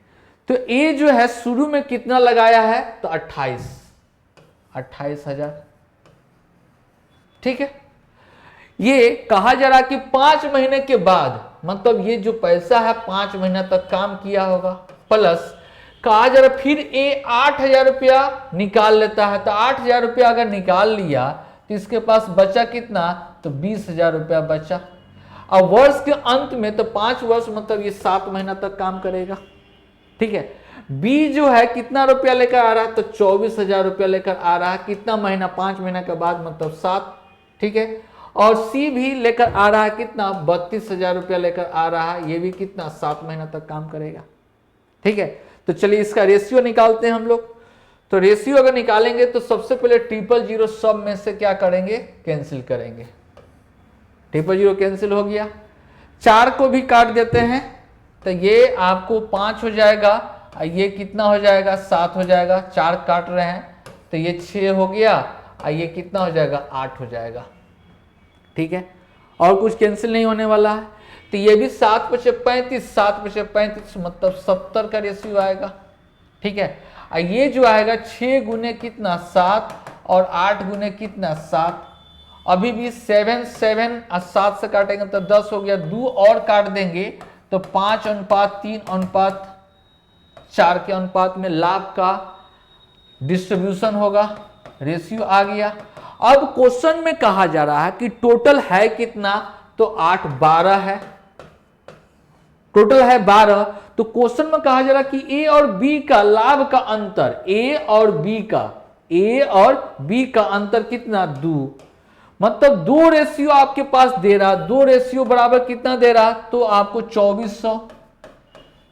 तो ए जो है शुरू में कितना लगाया है, तो 28,000, ठीक है। ये कहा जा रहा कि 5 महीने के बाद, मतलब ये जो पैसा है 5 महीना तक काम किया होगा, प्लस कहा जा रहा फिर ए 8,000 रुपया निकाल लेता है। तो 8,000 रुपया अगर निकाल लिया तो इसके पास बचा कितना, तो 20,000 रुपया बचा। अब वर्ष के अंत में तो 5 वर्ष मतलब ये 7 महीना तक काम करेगा, ठीक है। बी जो है कितना रुपया लेकर आ रहा है, तो 24,000 रुपया लेकर आ रहा है, कितना महीना, 5 महीना के बाद मतलब 7, ठीक है। और सी भी लेकर आ रहा है कितना, 32,000 रुपया लेकर आ रहा है, ये भी कितना 7 महीना तक काम करेगा, ठीक है। तो चलिए इसका रेशियो निकालते हैं हम लोग। तो रेशियो अगर निकालेंगे तो सबसे पहले 000 सब में से क्या करेंगे, कैंसिल करेंगे। 000 कैंसिल हो गया, 4 को भी काट देते हैं तो ये आपको 5 हो जाएगा, और ये कितना हो जाएगा, 7 हो जाएगा। 4 काट रहे हैं तो ये 6 हो गया, और ये कितना हो जाएगा, 8 हो जाएगा, ठीक है। और कुछ कैंसिल नहीं होने वाला है, तो ये भी 7 × 35, 7 × 35 मतलब 70 का रेशियो आएगा, ठीक है। और ये जो आएगा 6 गुने कितना 7 और 8 गुने कितना 7, अभी भी 7 और 7 से काटेंगे तो 10 हो गया, 2 और काट देंगे तो 5:3:4 के अनुपात में लाभ का डिस्ट्रीब्यूशन होगा, रेशियो आ गया। अब क्वेश्चन में कहा जा रहा है कि टोटल है कितना, तो 8 12 है, टोटल है 12। तो क्वेश्चन में कहा जा रहा है कि ए और बी का लाभ का अंतर, ए और बी का अंतर कितना 2, मतलब 2 रेशियो आपके पास दे रहा, 2 रेशियो बराबर कितना दे रहा, तो आपको 2400।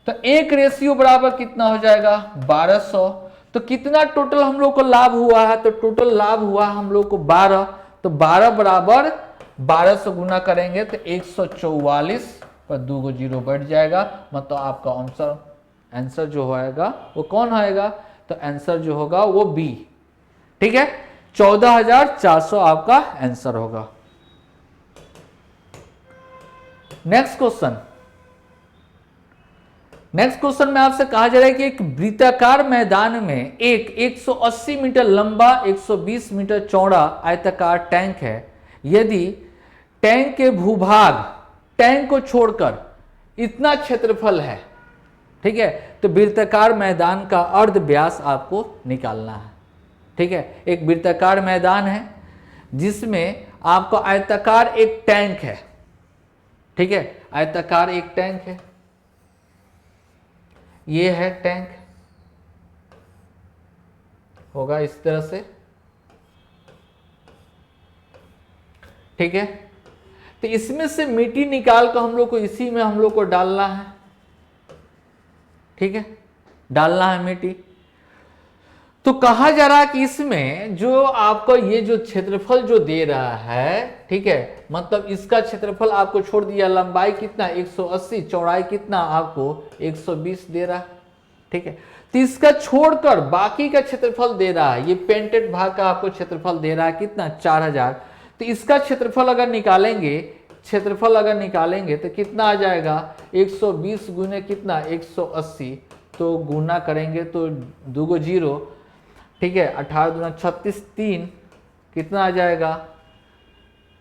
तो 1 रेशियो बराबर कितना हो जाएगा 1200। तो कितना टोटल हम लोग को लाभ हुआ है, तो टोटल लाभ हुआ हम लोग को 12, तो 12 बराबर 12 से गुना करेंगे तो 144 पर 2 को 0 बढ़ जाएगा, मतलब आपका आंसर जो होएगा वो कौन होएगा, तो आंसर जो होगा वो बी। ठीक है, 14,400 आपका आंसर होगा। नेक्स्ट क्वेश्चन में आपसे कहा जा रहा है कि एक वृत्ताकार मैदान में एक 180 मीटर लंबा 120 मीटर चौड़ा आयताकार टैंक है। यदि टैंक के भूभाग टैंक को छोड़कर इतना क्षेत्रफल है, ठीक है, तो वृत्ताकार मैदान का अर्ध व्यास आपको निकालना है। ठीक है, एक वृत्ताकार मैदान है जिसमें आपको आयताकार एक टैंक है। ठीक है, आयताकार एक टैंक है, ये है टैंक, होगा इस तरह से। ठीक है, तो इसमें से मिट्टी निकाल कर हम लोग को इसी में हम लोग को डालना है। ठीक है, डालना है मिट्टी। तो कहा जा रहा है कि इसमें जो आपको ये जो क्षेत्रफल जो दे रहा है, ठीक है, मतलब इसका क्षेत्रफल आपको छोड़ दिया, लंबाई कितना 180, चौड़ाई कितना आपको 120 दे रहा है। ठीक है, तो इसका छोड़कर बाकी का क्षेत्रफल दे रहा है, ये पेंटेड भाग का आपको क्षेत्रफल दे रहा है कितना 4000। तो इसका क्षेत्रफल अगर निकालेंगे तो कितना आ जाएगा 120 गुने कितना 180, तो गुना करेंगे तो 2 को 0, ठीक है, 18 दूना 36, 3 कितना आ जाएगा,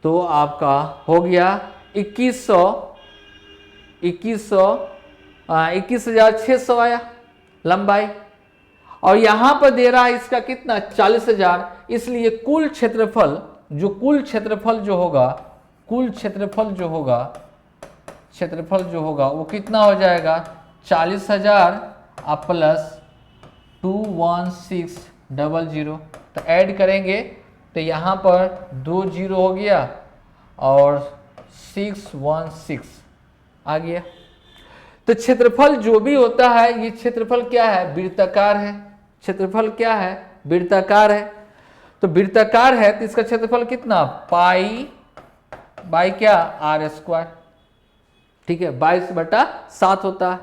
तो आपका हो गया 21,600 आया लंबाई, और यहां पर दे रहा है इसका कितना 40,000, इसलिए कुल क्षेत्रफल जो होगा वो कितना हो जाएगा 40,000 प्लस 21600, तो ऐड करेंगे तो यहाँ पर 2 0 हो गया और 616 आ गया। तो क्षेत्रफल जो भी होता है, ये क्षेत्रफल क्या है, वृत्ताकार है। क्षेत्रफल क्या है, वृत्ताकार है। तो वृत्ताकार है तो इसका क्षेत्रफल कितना पाई बाई क्या r², ठीक है, 22/7 होता है।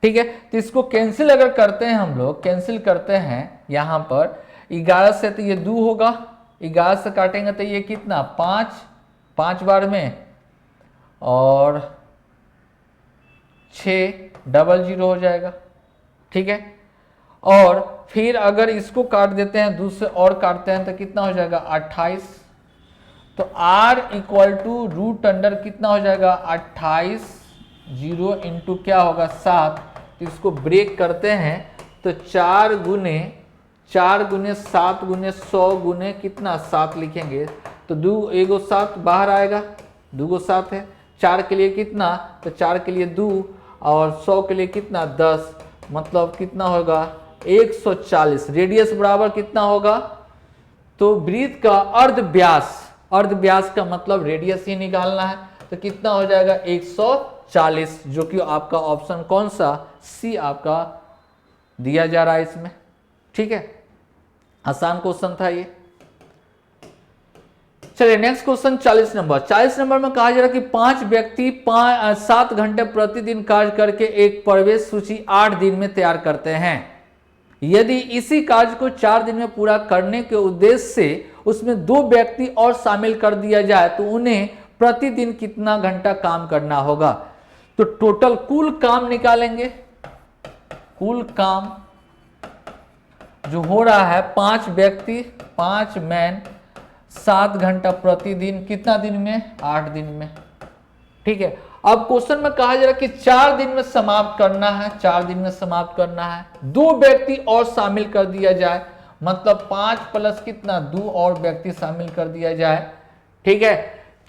ठीक है, तो इसको कैंसिल अगर करते हैं हम लोग, कैंसिल करते हैं यहाँ पर 11 से, तो ये 2 होगा, 11 से काटेंगे तो ये कितना 5 बार में, और 600 हो जाएगा। ठीक है, और फिर अगर इसको काट देते हैं, 2 से और काटते हैं तो कितना हो जाएगा 28, तो r = कितना हो जाएगा 28, 0 इंटू क्या होगा 7, तो इसको ब्रेक करते हैं तो 4 गुने 7 गुने 100 गुने कितना 7 लिखेंगे, तो 2 1 7 बाहर आएगा, 2 7 है, 4 के लिए कितना, तो 4 के लिए 2 और 100 के लिए कितना 10, मतलब कितना होगा 140। रेडियस बराबर कितना होगा, तो वृत्त का अर्ध व्यास का मतलब रेडियस ही निकालना है, तो कितना हो जाएगा 140, जो कि आपका ऑप्शन कौन सा सी आपका दिया जा रहा है इसमें। ठीक है, आसान क्वेश्चन था ये। चलिए नेक्स्ट क्वेश्चन 40 नंबर में कहा जा रहा है कि 5 व्यक्ति 7 घंटे प्रतिदिन कार्य करके एक प्रवेश सूची 8 दिन में तैयार करते हैं। यदि इसी कार्य को 4 दिन में पूरा करने के उद्देश्य से उसमें 2 व्यक्ति और शामिल कर दिया जाए तो उन्हें प्रतिदिन कितना घंटा काम करना होगा। तो टोटल कुल काम निकालेंगे, कुल काम जो हो रहा है 5 व्यक्ति 5 मैन 7 घंटा प्रतिदिन, कितना दिन में 8 दिन में। ठीक है, अब क्वेश्चन में कहा जा रहा है कि 4 दिन में समाप्त करना है, 4 दिन में समाप्त करना है, 2 व्यक्ति और शामिल कर दिया जाए, मतलब 5 प्लस कितना 2 और व्यक्ति शामिल कर दिया जाए। ठीक है,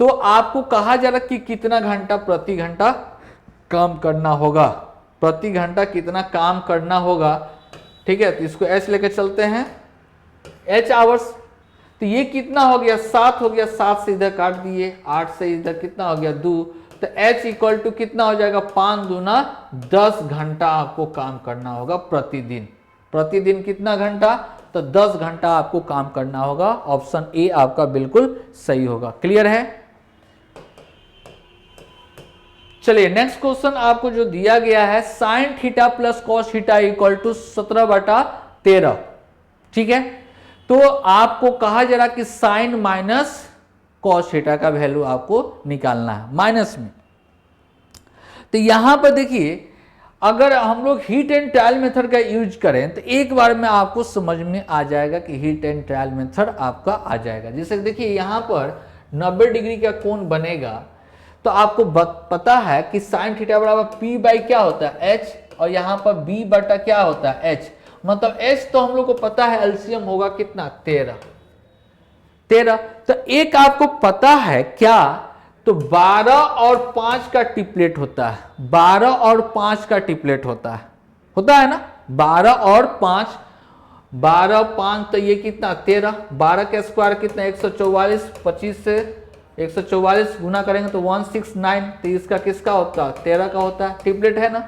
तो आपको कहा जा रहा है कि कितना घंटा प्रति घंटा काम करना होगा, प्रति घंटा कितना काम करना होगा। ठीक है, तो इसको एच लेकर चलते हैं, एच आवर्स, तो ये कितना हो गया 7 हो गया, 7 से इधर काट दिए, 8 से इधर कितना हो गया 2, तो H = कितना हो जाएगा 5 दूना 10 घंटा आपको काम करना होगा प्रतिदिन। प्रतिदिन कितना घंटा, तो 10 घंटा आपको काम करना होगा। ऑप्शन ए आपका बिल्कुल सही होगा। क्लियर है? चलिए नेक्स्ट क्वेश्चन आपको जो दिया गया है, sine theta plus cos theta equal to 17/13। ठीक है, तो आपको कहा जा रहा कि साइन माइनस कॉस थीटा का वैल्यू आपको निकालना है माइनस में। तो यहां पर देखिए, अगर हम लोग हीट एंड ट्रायल मेथड का यूज करें तो एक बार में आपको समझ में आ जाएगा कि हीट एंड ट्रायल मेथड आपका आ जाएगा। जैसे देखिए यहां पर 90 डिग्री का कोण बनेगा, तो आपको पता है कि साइन थीटा बराबर पी बाई क्या होता है, एच, और यहां पर बी बटा क्या होता है, एच। मतलब एच तो हम लोग को पता है एलसीएम होगा कितना, 13। तो एक आपको पता है क्या, तो 12 और 5 का टिपलेट होता है, 12 और 5 का टिपलेट होता है ना, 12 और 5, 12 5 तो ये कितना 13, 12 का स्क्वायर कितना 144, 25 से 144 गुना करेंगे तो 169, तो इसका किसका होता है, 13 का होता है, टिपलेट है ना।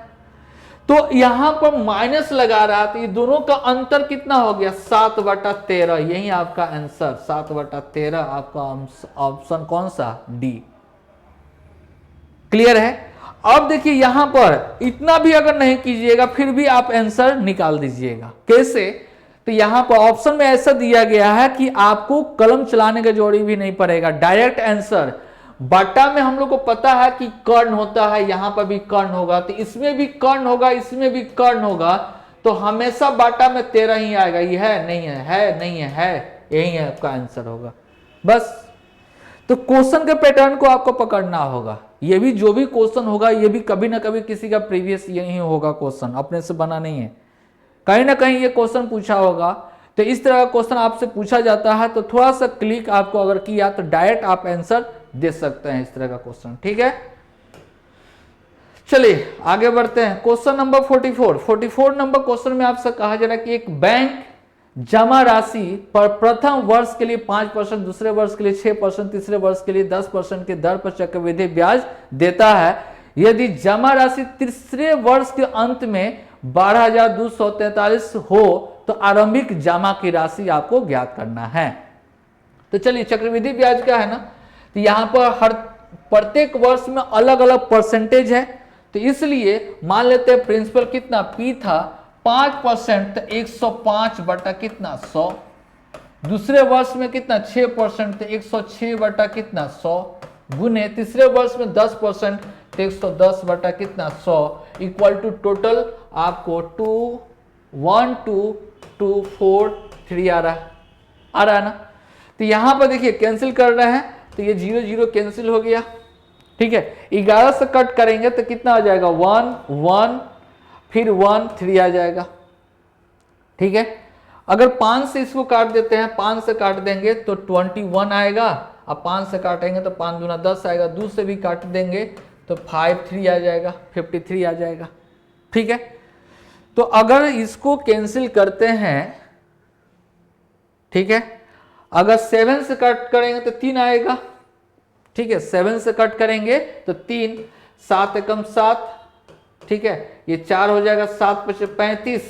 तो यहां पर माइनस लगा रहा, तो ये दोनों का अंतर कितना हो गया, 7/13। यही आपका आंसर 7/13 आपका ऑप्शन कौन सा, डी। क्लियर है? अब देखिए यहां पर इतना भी अगर नहीं कीजिएगा फिर भी आप आंसर निकाल दीजिएगा। कैसे? तो यहां पर ऑप्शन में ऐसा दिया गया है कि आपको कलम चलाने का जरूरी भी नहीं पड़ेगा, डायरेक्ट आंसर। बटा में हम लोग को पता है कि कर्ण होता है, यहां पर भी कर्ण होगा, तो इसमें भी कर्ण होगा, इसमें भी कर्ण होगा, तो हमेशा बाटा में 13 ही आएगा। ये है नहीं है नहीं है, यही है आपका आंसर होगा बस। तो क्वेश्चन के पैटर्न को आपको पकड़ना होगा। ये भी जो भी क्वेश्चन होगा ये भी कभी ना कभी किसी का प्रीवियस यही होगा, क्वेश्चन अपने से बना नहीं है, कहीं ना कहीं ये क्वेश्चन पूछा होगा। तो इस तरह का क्वेश्चन आपसे पूछा जाता है तो थोड़ा सा क्लिक आपको अगर किया तो डायरेक्ट आप आंसर दे सकते हैं इस तरह का क्वेश्चन। ठीक है, चलिए आगे बढ़ते हैं। क्वेश्चन नंबर 44 नंबर क्वेश्चन में आपसे कहा जा रहा है कि एक बैंक जमा राशि पर प्रथम वर्ष के लिए 5%, दूसरे वर्ष के लिए 6%, तीसरे वर्ष के लिए 10% के दर पर चक्रवृद्धि ब्याज देता है। यदि जमा राशि तीसरे वर्ष के अंत में 12,243 हो तो आरंभिक जमा की राशि आपको ज्ञात करना है। तो चलिए चक्रवृद्धि ब्याज क्या है ना, तो यहां पर हर प्रत्येक वर्ष में अलग अलग परसेंटेज है, तो इसलिए मान लेते हैं प्रिंसिपल कितना पी था 5%, तो 105 बटा कितना 100। दूसरे वर्ष में कितना 6%, तो 106 बटा कितना 100, गुने तीसरे वर्ष में 10%, तो 110 बटा कितना 100, इक्वल टू टोटल आपको 21223 आ रहा है ना। तो यहां पर देखिए कैंसिल कर रहे हैं, तो ये 0 0 कैंसिल हो गया। ठीक है, 11 से कट करेंगे तो कितना आ जाएगा 1 1, फिर 1 3 आ जाएगा। ठीक है, अगर 5 से इसको काट देते हैं, 5 से काट देंगे तो 21 आएगा, अब 5 से काटेंगे तो 5 दूना 10 आएगा, 2 से भी काट देंगे तो 5 3 आ जाएगा, 53 आ जाएगा। ठीक है, तो अगर इसको कैंसिल करते हैं, ठीक है, अगर 7 से कट करेंगे तो 3 आएगा। ठीक है, 7 से कट करेंगे तो 3, 7 एकम 7, ठीक है, ये 4 हो जाएगा, 7 × 35,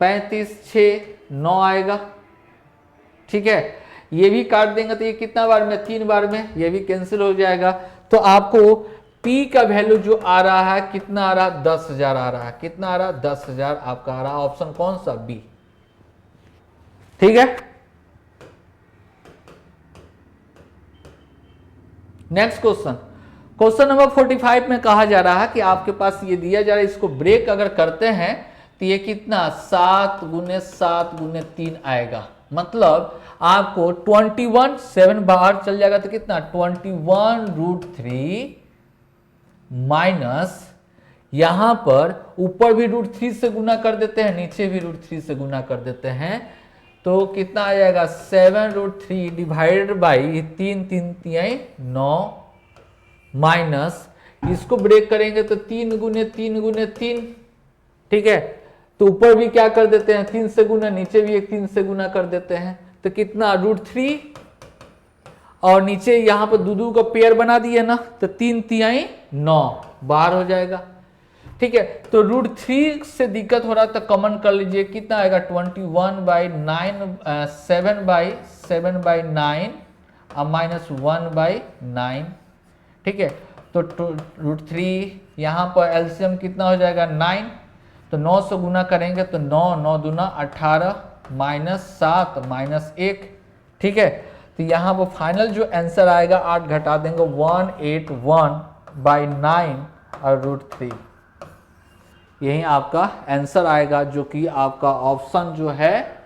35 6 9 आएगा। ठीक है, ये भी काट देंगे तो ये कितना बार में, 3 बार में, ये भी कैंसिल हो जाएगा। तो आपको P का वैल्यू जो आ रहा है कितना आ रहा है, 10,000 आ रहा है। कितना आ रहा है, 10,000 आपका आ रहा है। ऑप्शन कौन सा, बी। ठीक है, नेक्स्ट क्वेश्चन नंबर 45 में कहा जा रहा है कि आपके पास ये दिया जा रहा है, इसको ब्रेक अगर करते हैं तो ये कितना 7 × 7 × 3 आएगा। मतलब आपको 21, 7 बाहर चल जाएगा तो कितना 21√3 माइनस, यहां पर ऊपर भी √3 से गुना कर देते हैं, नीचे भी √3 से गुना कर देते हैं, तो कितना आ जाएगा 7√3 डिवाइडेड बाई 3 3 3 9 माइनस, इसको ब्रेक करेंगे तो 3 × 3 × 3। ठीक है, तो ऊपर भी क्या कर देते हैं 3 से गुना, नीचे भी एक 3 से गुना कर देते हैं, तो कितना √3, और नीचे यहां पर 2 का पेयर बना दिए ना, तो 3 3 9 बाहर हो जाएगा। ठीक है। तो √3 से दिक्कत हो रहा है तो कॉमन कर लीजिए, कितना आएगा 21/9 7/9 और -1/9, ठीक है। तो √3 यहाँ पर एलसीएम कितना हो जाएगा 9, तो 9 से गुना करेंगे तो 9 9 दूना 18 -7 -1, ठीक है। तो यहाँ पर फाइनल जो आंसर आएगा 8 घटा देंगे 181/9 और √3, यही आपका आंसर आएगा, जो कि आपका ऑप्शन जो है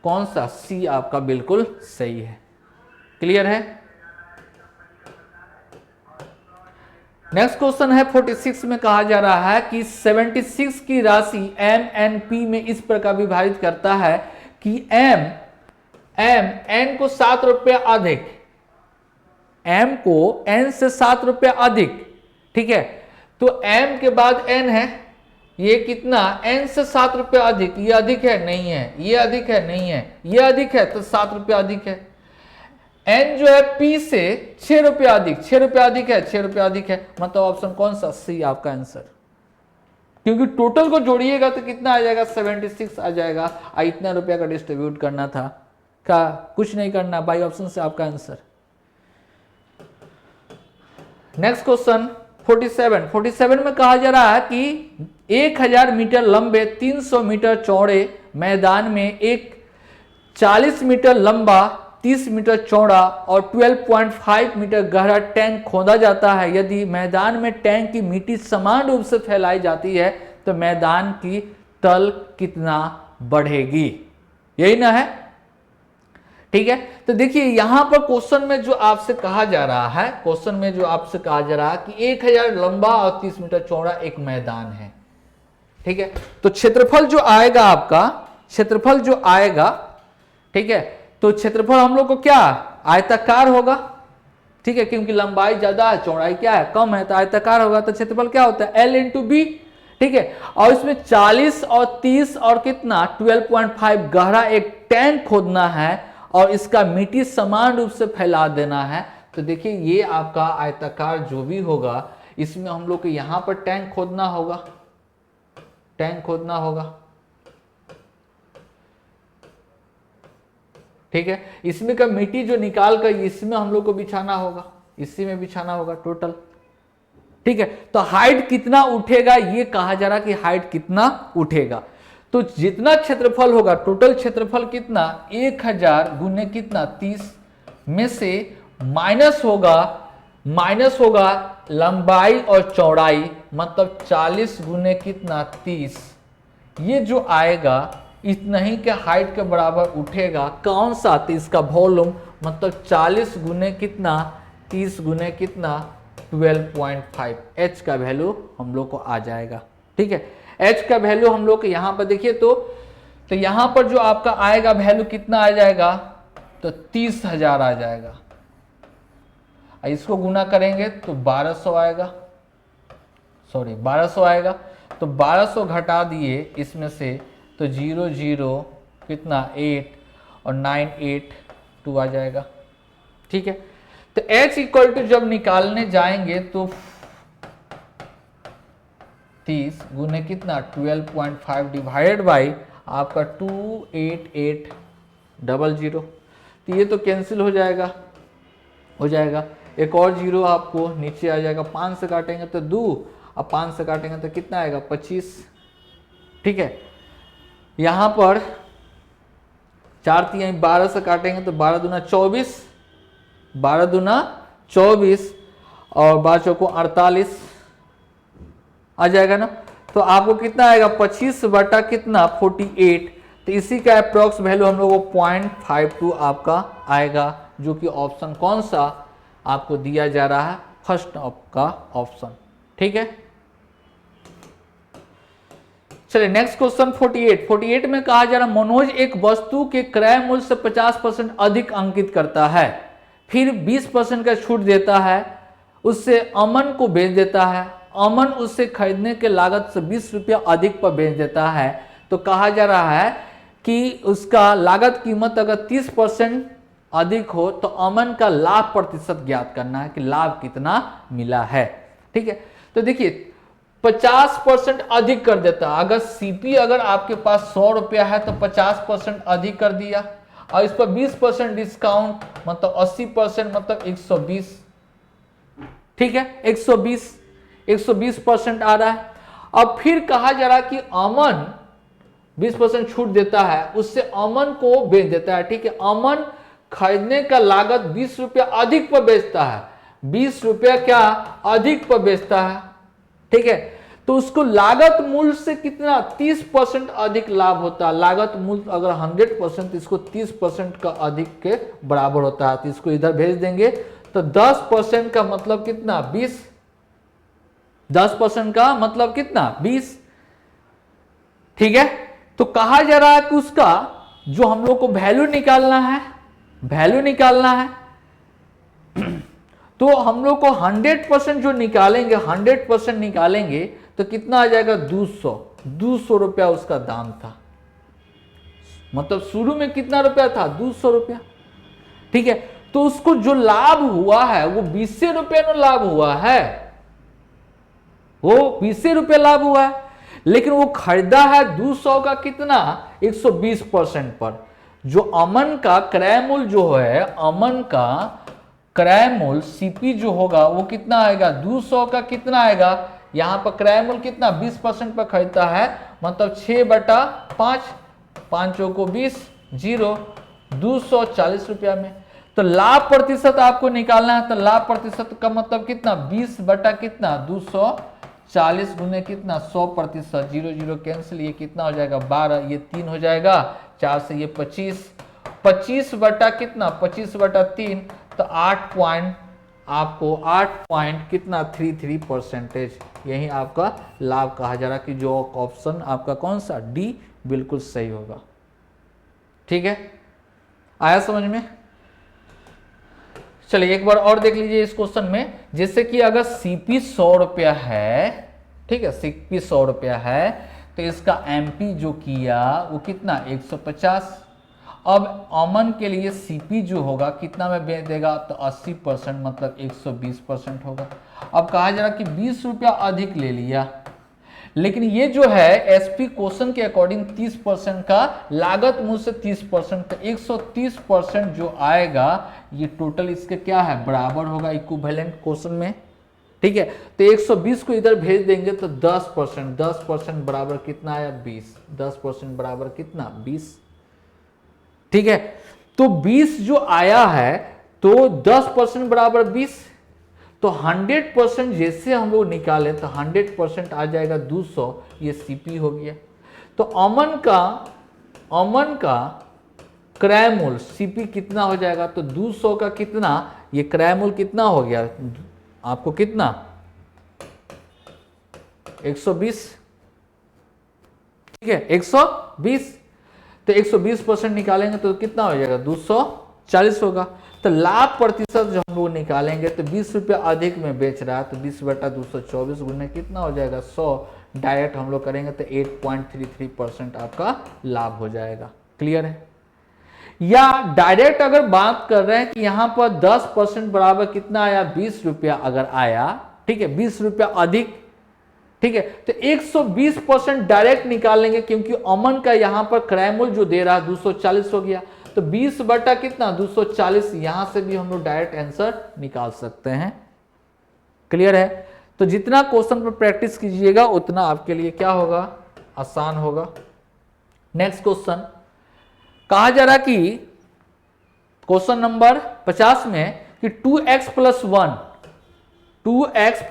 कौन सा, सी आपका बिल्कुल सही है। क्लियर है। नेक्स्ट क्वेश्चन है 46 में कहा जा रहा है कि 76 की राशि m n p में इस प्रकार विभाजित करता है कि m n को 7 रुपये अधिक, m को n से 7 रुपये अधिक, ठीक है। तो m के बाद n है, ये कितना n से 7 रुपये अधिक, ये अधिक है नहीं है, ये अधिक है नहीं है, ये अधिक है तो 7 रुपये अधिक है। n जो है p से 6 रुपये अधिक, 6 रुपये अधिक है, 6 रुपये अधिक है, मतलब ऑप्शन कौन सा, सी आपका आंसर। क्योंकि टोटल को जोड़िएगा तो कितना आ जाएगा 76 आ जाएगा, इतना रुपया का डिस्ट्रीब्यूट करना था, का कुछ नहीं करना, बाई ऑप्शन से आपका आंसर। नेक्स्ट क्वेश्चन 47 में कहा जा रहा है कि 1000 मीटर लंबे 300 मीटर चौड़े मैदान में एक 40 मीटर लंबा 30 मीटर चौड़ा और 12.5 मीटर गहरा टैंक खोदा जाता है। यदि मैदान में टैंक की मिट्टी समान रूप से फैलाई जाती है तो मैदान की तल कितना बढ़ेगी, यही ना है, ठीक है। तो देखिए यहां पर क्वेश्चन में जो आपसे कहा जा रहा है, क्वेश्चन में जो आपसे कहा जा रहा है कि 1000 लंबा और 30 मीटर चौड़ा एक मैदान है, ठीक है। तो क्षेत्रफल जो आएगा आपका, क्षेत्रफल जो आएगा, ठीक है, तो क्षेत्रफल हम लोग को क्या आयताकार होगा, ठीक है, क्योंकि लंबाई ज्यादा है चौड़ाई क्या है कम है, तो आयताकार होगा, तो क्षेत्रफल क्या होता है L × B, ठीक है। और इसमें 40 और 30 और कितना 12.5 गहरा एक टैंक खोदना है और इसका मिट्टी समान रूप से फैला देना है। तो देखिए ये आपका आयताकार जो भी होगा, इसमें हम लोग को यहां पर टैंक खोदना होगा, टैंक खोदना होगा, ठीक है। इसमें का मिट्टी जो निकाल कर इसमें हम लोग को बिछाना होगा, इसी में बिछाना होगा टोटल, ठीक है। तो हाइट कितना उठेगा ये कहा जा रहा कि हाइट कितना उठेगा, तो जितना क्षेत्रफल होगा, टोटल क्षेत्रफल कितना 1000 गुने कितना 30 में से माइनस होगा लंबाई और चौड़ाई, मतलब 40 गुने कितना 30, ये जो आएगा इतना ही के हाइट के बराबर उठेगा, कौन सा, तो इसका वॉल्यूम, मतलब 40 गुने कितना 30 गुने कितना 12.5, h का वैल्यू हम लोग को आ जाएगा, ठीक है। h का वैल्यू हम लोग को यहाँ पर देखिए तो यहाँ पर जो आपका आएगा वैल्यू कितना आ जाएगा, तो 30,000 आ जाएगा। इसको गुना करेंगे तो 1200 आएगा, सॉरी 1200 आएगा, तो 1200 घटा दिए इसमें से तो 00 कितना 8 और 982 आ जाएगा, ठीक है। तो h इक्वल टू जब निकालने जाएंगे तो 30 गुने कितना 12.5 डिवाइडेड बाई आपका 28800, तो ये तो कैंसिल हो जाएगा, एक और जीरो आपको नीचे आ जाएगा, 5 से काटेंगे तो 2 और 5 से काटेंगे तो कितना आएगा 25, ठीक है। यहां पर 4 3 12 से काटेंगे तो 12 दूना 24, 12 दूना 24 और 12 चौको 48 आ जाएगा ना। तो आपको कितना आएगा 25 बटा कितना 48, तो इसी का अप्रोक्स वैल्यू हम लोग को 0.52 आपका आएगा, जो कि ऑप्शन कौन सा आपको दिया जा रहा है, फर्स्ट का ऑप्शन, ठीक है। चलिए नेक्स्ट क्वेश्चन 48 में कहा जा रहा है मनोज एक वस्तु के क्रय मूल्य से 50% अधिक अंकित करता है, फिर 20% का छूट देता है, उससे अमन को बेच देता है, अमन उससे खरीदने के लागत से 20 रुपया अधिक पर बेच देता है। तो कहा जा रहा है कि उसका लागत कीमत अगर 30% अधिक हो तो अमन का लाभ प्रतिशत ज्ञात करना है कि लाभ कितना मिला है, ठीक है। तो देखिए 50% अधिक कर देता है। अगर सीपी अगर आपके पास 100 रुपया है तो 50% अधिक कर दिया, और इस पर 20% डिस्काउंट मतलब 80% मतलब 120। ठीक है, 120% आ रहा है। अब फिर कहा जा रहा है कि अमन 20% छूट देता है, उससे अमन को बेच देता है। ठीक है, अमन खरीदने का लागत 20 रुपया अधिक पर बेचता है, 20 रुपया क्या अधिक पर बेचता है। ठीक है, तो उसको लागत मूल्य से कितना 30% अधिक लाभ होता है। लागत मूल्य अगर 100% इसको 30% का अधिक के बराबर होता है, तो इसको इधर भेज देंगे तो 10% का मतलब कितना 20, 10% का मतलब कितना 20। ठीक है, तो कहा जा रहा है कि उसका जो हम लोग को वैल्यू निकालना है, वैल्यू निकालना है, तो हम लोग को 100% जो निकालेंगे, 100% निकालेंगे तो कितना आ जाएगा 200 रुपया उसका दाम था। मतलब शुरू में कितना रुपया था 200 रुपया। ठीक है, तो उसको जो लाभ हुआ है वो 20 रुपये में लाभ हुआ है, वो 20 रुपये लाभ हुआ है, लेकिन वो खरीदा है 200 का कितना 120% पर। जो अमन का क्रय मूल्य जो है, अमन का क्रय मूल्य सीपी जो होगा वो कितना आएगा 200 का कितना आएगा, यहां पर क्रय मूल्य कितना 20% पर खरीदता है, मतलब 6/5, 5 को 20, 0, 240 रुपया में। तो लाभ प्रतिशत आपको निकालना है, तो लाभ प्रतिशत का मतलब कितना 20 बटा कितना 240 गुने कितना 100%, 0 0 कैंसिल, ये कितना हो जाएगा 12, ये 3 हो जाएगा, 4 से ये 25, 25 बटा कितना 25/3, तो 8 पॉइंट आपको 8 पॉइंट कितना 33%, यही आपका लाभ कहा जा रहा कि जो ऑप्शन आपका कौन सा डी बिल्कुल सही होगा। ठीक है, आया समझ में। चलिए एक बार और देख लीजिए इस क्वेश्चन में, जैसे कि अगर सीपी 100 रुपया है, ठीक है, सीपी 100 रुपया है, तो इसका एमपी जो किया वो कितना 150। अब अमन के लिए सीपी जो होगा कितना में बेच देगा, तो 80% मतलब 120% होगा। अब कहा जा रहा कि 20 रुपया अधिक ले लिया, लेकिन ये जो है एसपी क्वेश्चन के अकॉर्डिंग 30% का लागत मूल्य से 30%, तो 130% जो आएगा ये टोटल इसके क्या है बराबर होगा इक्विवेलेंट क्वेश्चन में। ठीक है, तो 120 को इधर भेज देंगे तो 10%, 10% बराबर कितना आया 20, 10% बराबर कितना 20। ठीक है, तो 20 जो आया है तो 10% बराबर 20, तो 100% जैसे हम लोग निकालें तो 100% आ जाएगा 200, ये सीपी हो गया। तो अमन का क्रय मूल्य सीपी कितना हो जाएगा, तो 200 का कितना ये क्रय मूल्य कितना हो गया आपको कितना 120। ठीक है, 120, तो 120% निकालेंगे तो कितना हो जाएगा 240 होगा। तो लाभ प्रतिशत जो हम लोग निकालेंगे तो 20 रुपया अधिक में बेच रहा है, तो 20/224 गुने कितना हो जाएगा 100, डायरेक्ट हम लोग करेंगे तो 8.33% आपका लाभ हो जाएगा। क्लियर है। या डायरेक्ट अगर बात कर रहे हैं कि यहां पर 10% बराबर कितना आया 20 रुपया अगर आया, ठीक है 20 रुपया अधिक, ठीक है, तो 120% डायरेक्ट निकाल लेंगे, क्योंकि अमन का यहां पर क्रय मूल्य जो दे रहा है 240 हो गया, तो 20 बटा कितना 240, यहां से भी हम लोग डायरेक्ट आंसर निकाल सकते हैं। क्लियर है। तो जितना क्वेश्चन पर प्रैक्टिस कीजिएगा उतना आपके लिए क्या होगा आसान होगा। नेक्स्ट क्वेश्चन कहा जा रहा कि क्वेश्चन नंबर 50 में कि 2x plus 1 2x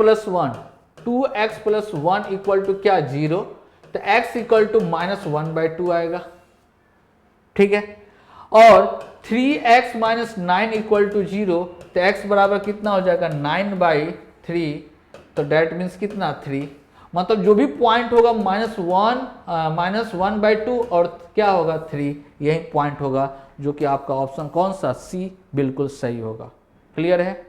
plus 1 equal to क्या 0, तो x इक्वल टू -1/2 आएगा। ठीक है, और 3x माइनस 9 इक्वल टू 0, तो x बराबर कितना हो जाएगा 9/3, तो डेट मीन्स कितना 3, मतलब जो भी पॉइंट होगा -1/2 और क्या होगा 3, यही पॉइंट होगा, जो कि आपका ऑप्शन कौन सा सी बिल्कुल सही होगा। क्लियर है।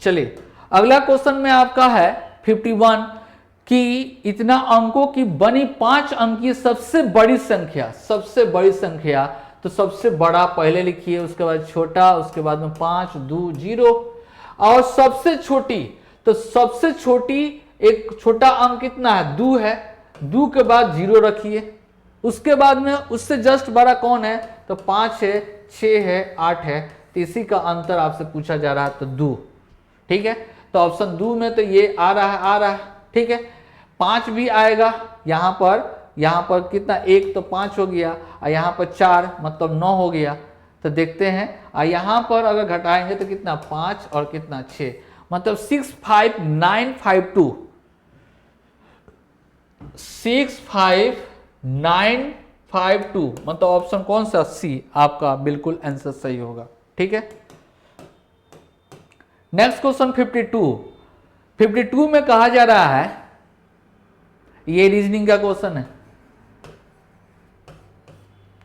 चलिए अगला क्वेश्चन में आपका है 51 कि इतना अंकों की बनी 5 अंक की सबसे बड़ी संख्या, तो सबसे बड़ा पहले लिखिए, उसके बाद छोटा, उसके बाद में 5 2 0, और सबसे छोटी, तो सबसे छोटी एक छोटा अंक कितना है, 2 है, 2 के बाद 0 रखिए, उसके बाद में उससे जस्ट बड़ा कौन है, तो 5 है, 6 है, 8 है, तो इसी का अंतर आपसे पूछा जा रहा है, तो 2। ठीक है, तो ऑप्शन 2 में तो ये आ रहा है। ठीक है, 5 भी आएगा यहाँ पर कितना, 1 तो 5 हो गया, और यहाँ पर 4 मतलब 9 हो गया। तो देखते हैं, और यहाँ पर अगर घटाएंगे तो कितना, 5 और कितना 6, मतलब 65952, 65952, मतलब ऑप्शन कौन सा, सी आपका बिल्कुल आंसर सही होगा। ठीक है, नेक्स्ट क्वेश्चन 52 में कहा जा रहा है, ये रीजनिंग का क्वेश्चन है।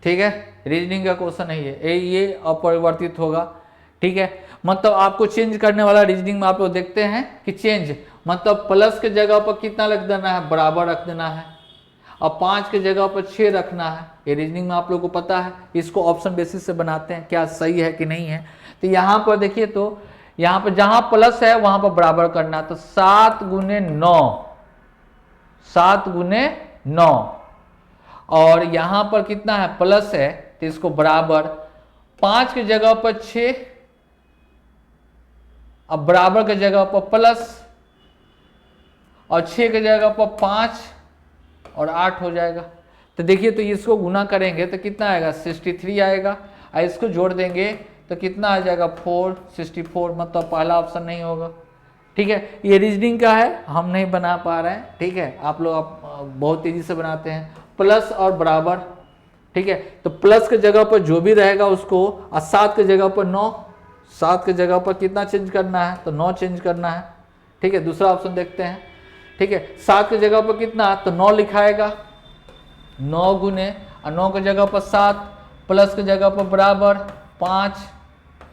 ठीक है, रीजनिंग का क्वेश्चन है ये अपरिवर्तित होगा। ठीक है, मतलब आपको चेंज करने वाला रीजनिंग में आप लोग देखते हैं कि चेंज मतलब प्लस के जगह पर कितना रख देना है, बराबर रख देना है, और 5 के जगह पर 6 रखना है। ये रीजनिंग में आप लोगों को पता है, इसको ऑप्शन बेसिस से बनाते हैं, क्या सही है कि नहीं है। तो यहाँ पर देखिए, तो यहाँ पर जहां प्लस है वहां पर बराबर करना है, तो 7 गुने 9, और यहां पर कितना है, प्लस है, तो इसको बराबर, 5 की जगह पर 6, अब बराबर की जगह पर प्लस, और 6 की जगह पर 5 और 8 हो जाएगा। तो देखिए, तो इसको गुना करेंगे तो कितना आएगा, 63 आएगा, और इसको जोड़ देंगे तो कितना आ जाएगा, 464, मतलब पहला ऑप्शन नहीं होगा। ठीक है, ये रीजनिंग का है, हम नहीं बना पा रहे हैं। ठीक है, आप लोग बहुत तेजी से बनाते हैं, प्लस और बराबर। ठीक है, तो प्लस के जगह पर जो भी रहेगा उसको, और 7 के जगह पर 9, 7 के जगह पर कितना चेंज करना है, तो 9 चेंज करना है। ठीक है, दूसरा ऑप्शन देखते हैं। ठीक है, 7 की जगह पर कितना, तो 9 लिखाएगा, 9 गुने, और 9 की जगह पर 7, प्लस की जगह पर बराबर 5,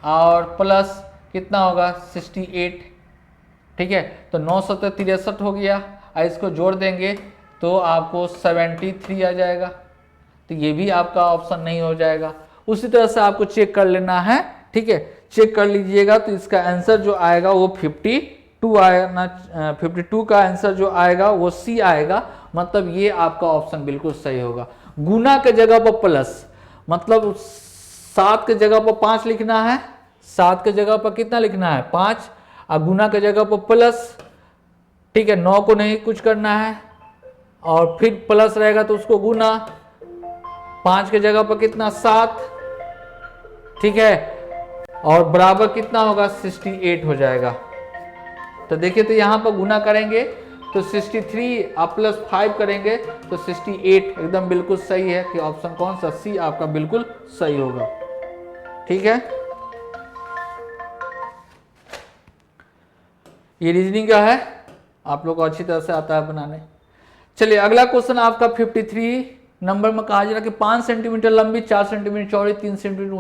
और प्लस कितना होगा, 68। ठीक है, तो 9 7 63 हो गया, और इसको जोड़ देंगे तो आपको 73 आ जाएगा। तो ये भी आपका ऑप्शन नहीं हो जाएगा। उसी तरह से आपको चेक कर लेना है। ठीक है, चेक कर लीजिएगा, तो इसका आंसर जो आएगा वो 52 आएगा, 52 का आंसर जो आएगा वो सी आएगा, मतलब ये आपका ऑप्शन बिल्कुल सही होगा। गुना के जगह पर प्लस, मतलब 7 के जगह पर 5 लिखना है, 7 के जगह पर कितना लिखना है, 5, और गुना के जगह पर प्लस। ठीक है, 9 को नहीं कुछ करना है, और फिर प्लस रहेगा तो उसको गुना, 5 के जगह पर कितना, 7। ठीक है, और बराबर कितना होगा, 68 हो जाएगा। तो देखिए, तो यहां पर गुना करेंगे तो 63 आप प्लस 5 करेंगे तो 68, एकदम बिल्कुल सही है कि ऑप्शन कौन सा, सी आपका बिल्कुल सही होगा। ठीक है, ये रीजनिंग का है, आप लोग को अच्छी तरह से आता है बनाने। चलिए, अगला क्वेश्चन आपका 53 नंबर में कहा जा रहा है कि 5 सेंटीमीटर लंबी, 4 सेंटीमीटर चौड़ी, 3 सेंटीमीटर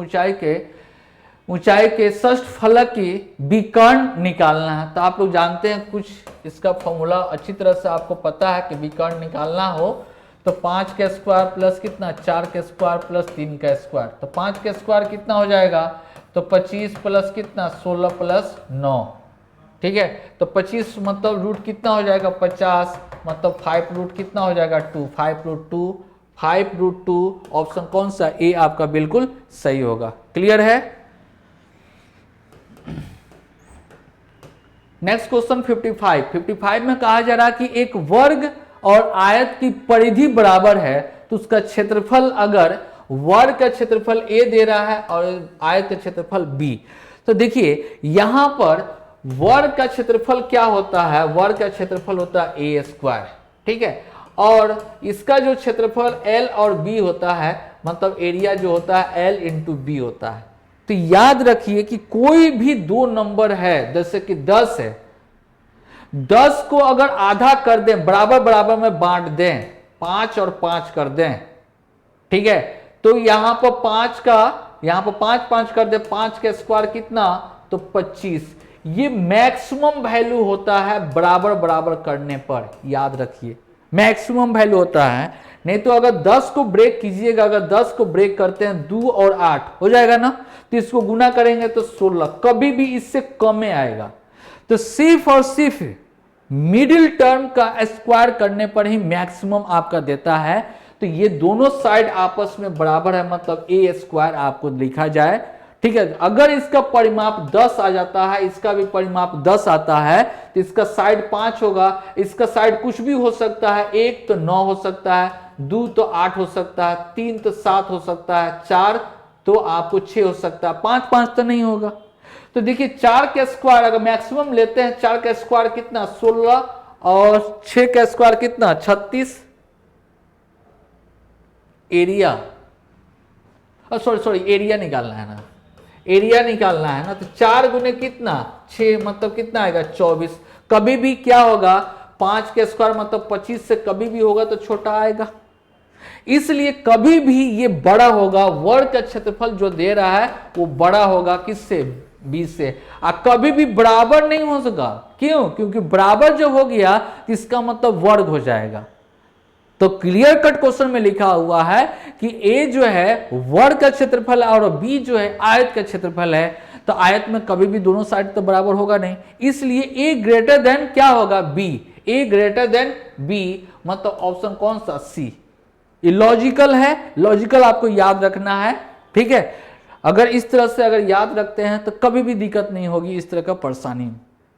ऊंचाई के षष्ठ फलक की विकर्ण निकालना है। तो आप लोग जानते हैं कुछ इसका फॉर्मूला अच्छी तरह से आपको पता है कि विकर्ण निकालना हो तो 5 का स्क्वायर प्लस कितना, 4 का स्क्वायर प्लस 3 का स्क्वायर। तो 5 का स्क्वायर कितना हो जाएगा, तो 25 प्लस कितना, 16 प्लस 9। ठीक है, तो 25 मतलब रूट कितना हो जाएगा, 50, मतलब 5 रूट कितना हो जाएगा, 2, 5 रूट 2, ऑप्शन कौन सा, ए आपका बिल्कुल सही होगा। क्लियर है। नेक्स्ट क्वेश्चन 55 में कहा जा रहा है कि एक वर्ग और आयत की परिधि बराबर है तो उसका क्षेत्रफल, अगर वर्ग का क्षेत्रफल ए दे रहा है और आयत का क्षेत्रफल बी, तो देखिए यहां पर वर्ग का क्षेत्रफल क्या होता है, वर्ग का क्षेत्रफल होता है ए स्क्वायर। ठीक है, और इसका जो क्षेत्रफल एल और बी होता है, मतलब एरिया जो होता है एल इंटू बी होता है। तो याद रखिए कि कोई भी दो नंबर है, जैसे कि 10 है, 10 को अगर आधा कर दें, बराबर बराबर में बांट दें, 5 और 5 कर दें, ठीक है, तो यहां पर 5 का, यहां पर 5 5 कर दें, 5 का स्क्वायर कितना, तो 25। ये मैक्सिमम वैल्यू होता है बराबर बराबर करने पर, याद रखिए मैक्सिमम वैल्यू होता है। नहीं तो अगर 10 को ब्रेक कीजिएगा, अगर 10 को ब्रेक करते हैं 2 और 8 हो जाएगा ना, तो इसको गुना करेंगे तो 16, कभी भी इससे कम में आएगा। तो सिर्फ और सिर्फ मिडिल टर्म का स्क्वायर करने पर ही मैक्सिमम आपका देता है। तो ये दोनों साइड आपस में बराबर है, मतलब ए स्क्वायर आपको लिखा जाए। ठीक है, अगर इसका परिमाप 10 आ जाता है, इसका भी परिमाप 10 आता है, तो इसका साइड 5 होगा। इसका साइड कुछ भी हो सकता है, 1 तो 9 हो सकता है, 2 तो 8 हो सकता है, 3 तो 7 हो सकता है, 4 तो आपको 6 हो सकता है, 5 5 तो नहीं होगा। तो देखिए 4 का स्क्वायर अगर मैक्सिमम लेते हैं, 4 का स्क्वायर कितना 16 और 6 का स्क्वायर कितना 36। एरिया सॉरी एरिया निकालना है ना, एरिया निकालना है ना। तो 4 गुने कितना 6, मतलब कितना आएगा 24। कभी भी क्या होगा 5 के स्क्वायर मतलब 25 से कभी भी होगा तो छोटा आएगा, इसलिए कभी भी ये बड़ा होगा। वर्ग का क्षेत्रफल जो दे रहा है वो बड़ा होगा किससे 20 से। कभी भी बराबर नहीं हो सका, क्यों? क्योंकि बराबर जब हो गया तो इसका मतलब वर्ग हो जाएगा। तो क्लियर कट क्वेश्चन में लिखा हुआ है कि ए जो है वर्ग का क्षेत्रफल है और बी जो है आयत का क्षेत्रफल है। तो आयत में कभी भी दोनों साइड तो बराबर होगा नहीं, इसलिए ए ग्रेटर देन क्या होगा बी। ए ग्रेटर देन बी मतलब ऑप्शन कौन सा सी। ये लॉजिकल है, लॉजिकल आपको याद रखना है। ठीक है, अगर इस तरह से अगर याद रखते हैं तो कभी भी दिक्कत नहीं होगी इस तरह का परेशानी।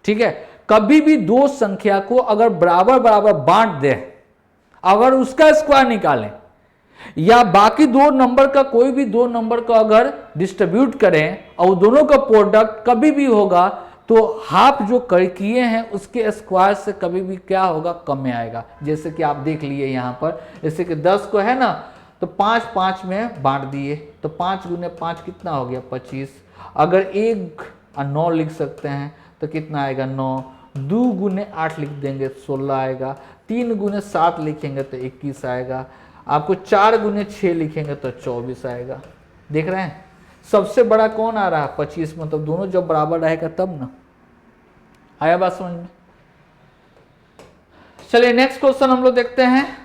ठीक है, कभी भी दो संख्या को अगर बराबर बराबर बांट दे, अगर उसका स्क्वायर निकालें या बाकी दो नंबर का कोई भी दो नंबर को अगर डिस्ट्रीब्यूट करें और दोनों का प्रोडक्ट कभी भी होगा तो हाफ जो किए हैं उसके स्क्वायर से कभी भी क्या होगा कम में आएगा। जैसे कि आप देख लिए यहाँ पर, जैसे कि 10 को है ना तो 5 5 में बांट दिए, तो 5 गुने 5 कितना हो गया 25। अगर 1 और 9 लिख सकते हैं तो कितना आएगा 9। 2 गुने 8 लिख देंगे 16 आएगा। 3 गुने 7 लिखेंगे तो 21 आएगा। आपको 4 गुने 6 लिखेंगे तो 24 आएगा। देख रहे हैं सबसे बड़ा कौन आ रहा है 25, मतलब दोनों जब बराबर रहेगा तब ना। आया बात समझ में? चलिए नेक्स्ट क्वेश्चन हम लोग देखते हैं।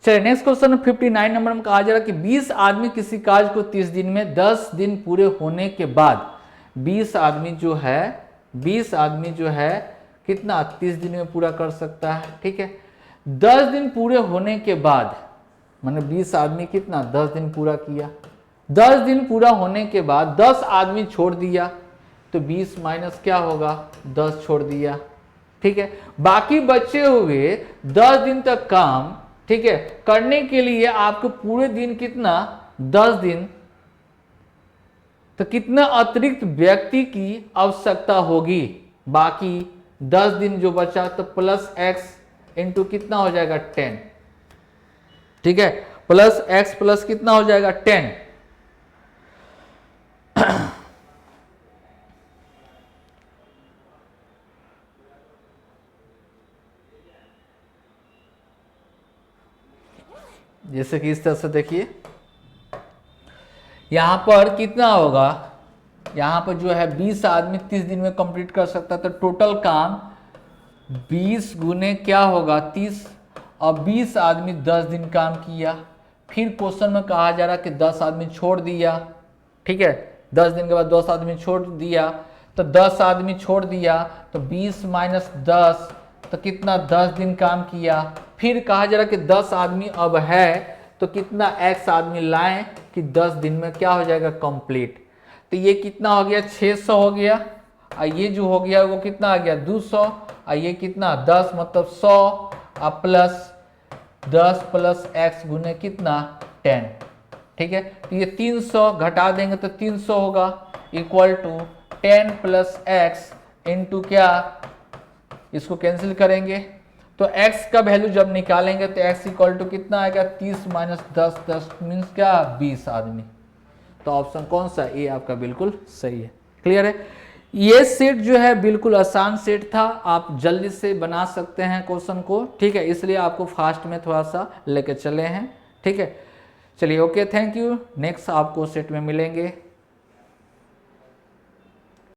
चलिए नेक्स्ट क्वेश्चन 59 नंबर में कहा जा रहा है कि 20 आदमी किसी कार्य को 30 दिन में 10 दिन पूरे होने के बाद 20 आदमी जो है कितना 30 दिन में पूरा कर सकता है। ठीक है, 10 दिन पूरे होने के बाद माने 20 आदमी कितना 10 दिन पूरा किया। 10 दिन पूरा होने के बाद 10 आदमी छोड़ दिया तो 20 माइनस क्या होगा 10 छोड़ दिया। ठीक है, बाकी बचे हुए 10 दिन तक काम ठीक है करने के लिए आपको पूरे दिन कितना 10 दिन, तो कितना अतिरिक्त व्यक्ति की आवश्यकता होगी। बाकी 10 दिन जो बचा तो प्लस एक्स इंटू कितना हो जाएगा 10। ठीक है, प्लस एक्स प्लस कितना हो जाएगा 10। जैसे कि इस तरह से देखिए यहां पर कितना होगा, यहां पर जो है 20 आदमी 30 दिन में कंप्लीट कर सकता है। तो टोटल काम 20 गुने क्या होगा 30 और 20 आदमी 10 दिन काम किया। फिर क्वेश्चन में कहा जा रहा है कि 10 आदमी छोड़ दिया। ठीक है, 10 दिन के बाद 10 आदमी छोड़ दिया, तो 10 आदमी छोड़ दिया तो 20 माइनस 10 तो कितना 10 दिन काम किया। फिर कहा जा रहा है कि 10 आदमी अब है तो कितना एक्स आदमी लाएं कि 10 दिन में क्या हो जाएगा कंप्लीट। तो ये कितना हो गया 600 हो गया, और ये जो हो गया वो कितना आ गया 200, और ये कितना 10 मतलब 100 और प्लस 10 प्लस एक्स गुने कितना 10। ठीक है, तो ये 300 घटा देंगे तो 300 होगा equal to 10 plus x into क्या, इसको कैंसिल करेंगे तो x का वैल्यू जब निकालेंगे तो x इक्वल टू कितना आएगा 30 माइनस 10 10 मीन्स क्या 20 आदमी। तो ऑप्शन कौन सा ए आपका बिल्कुल सही है। क्लियर है, ये सेट जो है बिल्कुल आसान सेट था, आप जल्दी से बना सकते हैं क्वेश्चन को। ठीक है, इसलिए आपको फास्ट में थोड़ा सा लेके चले हैं। ठीक है, चलिए ओके, थैंक यू। नेक्स्ट आपको सेट में मिलेंगे।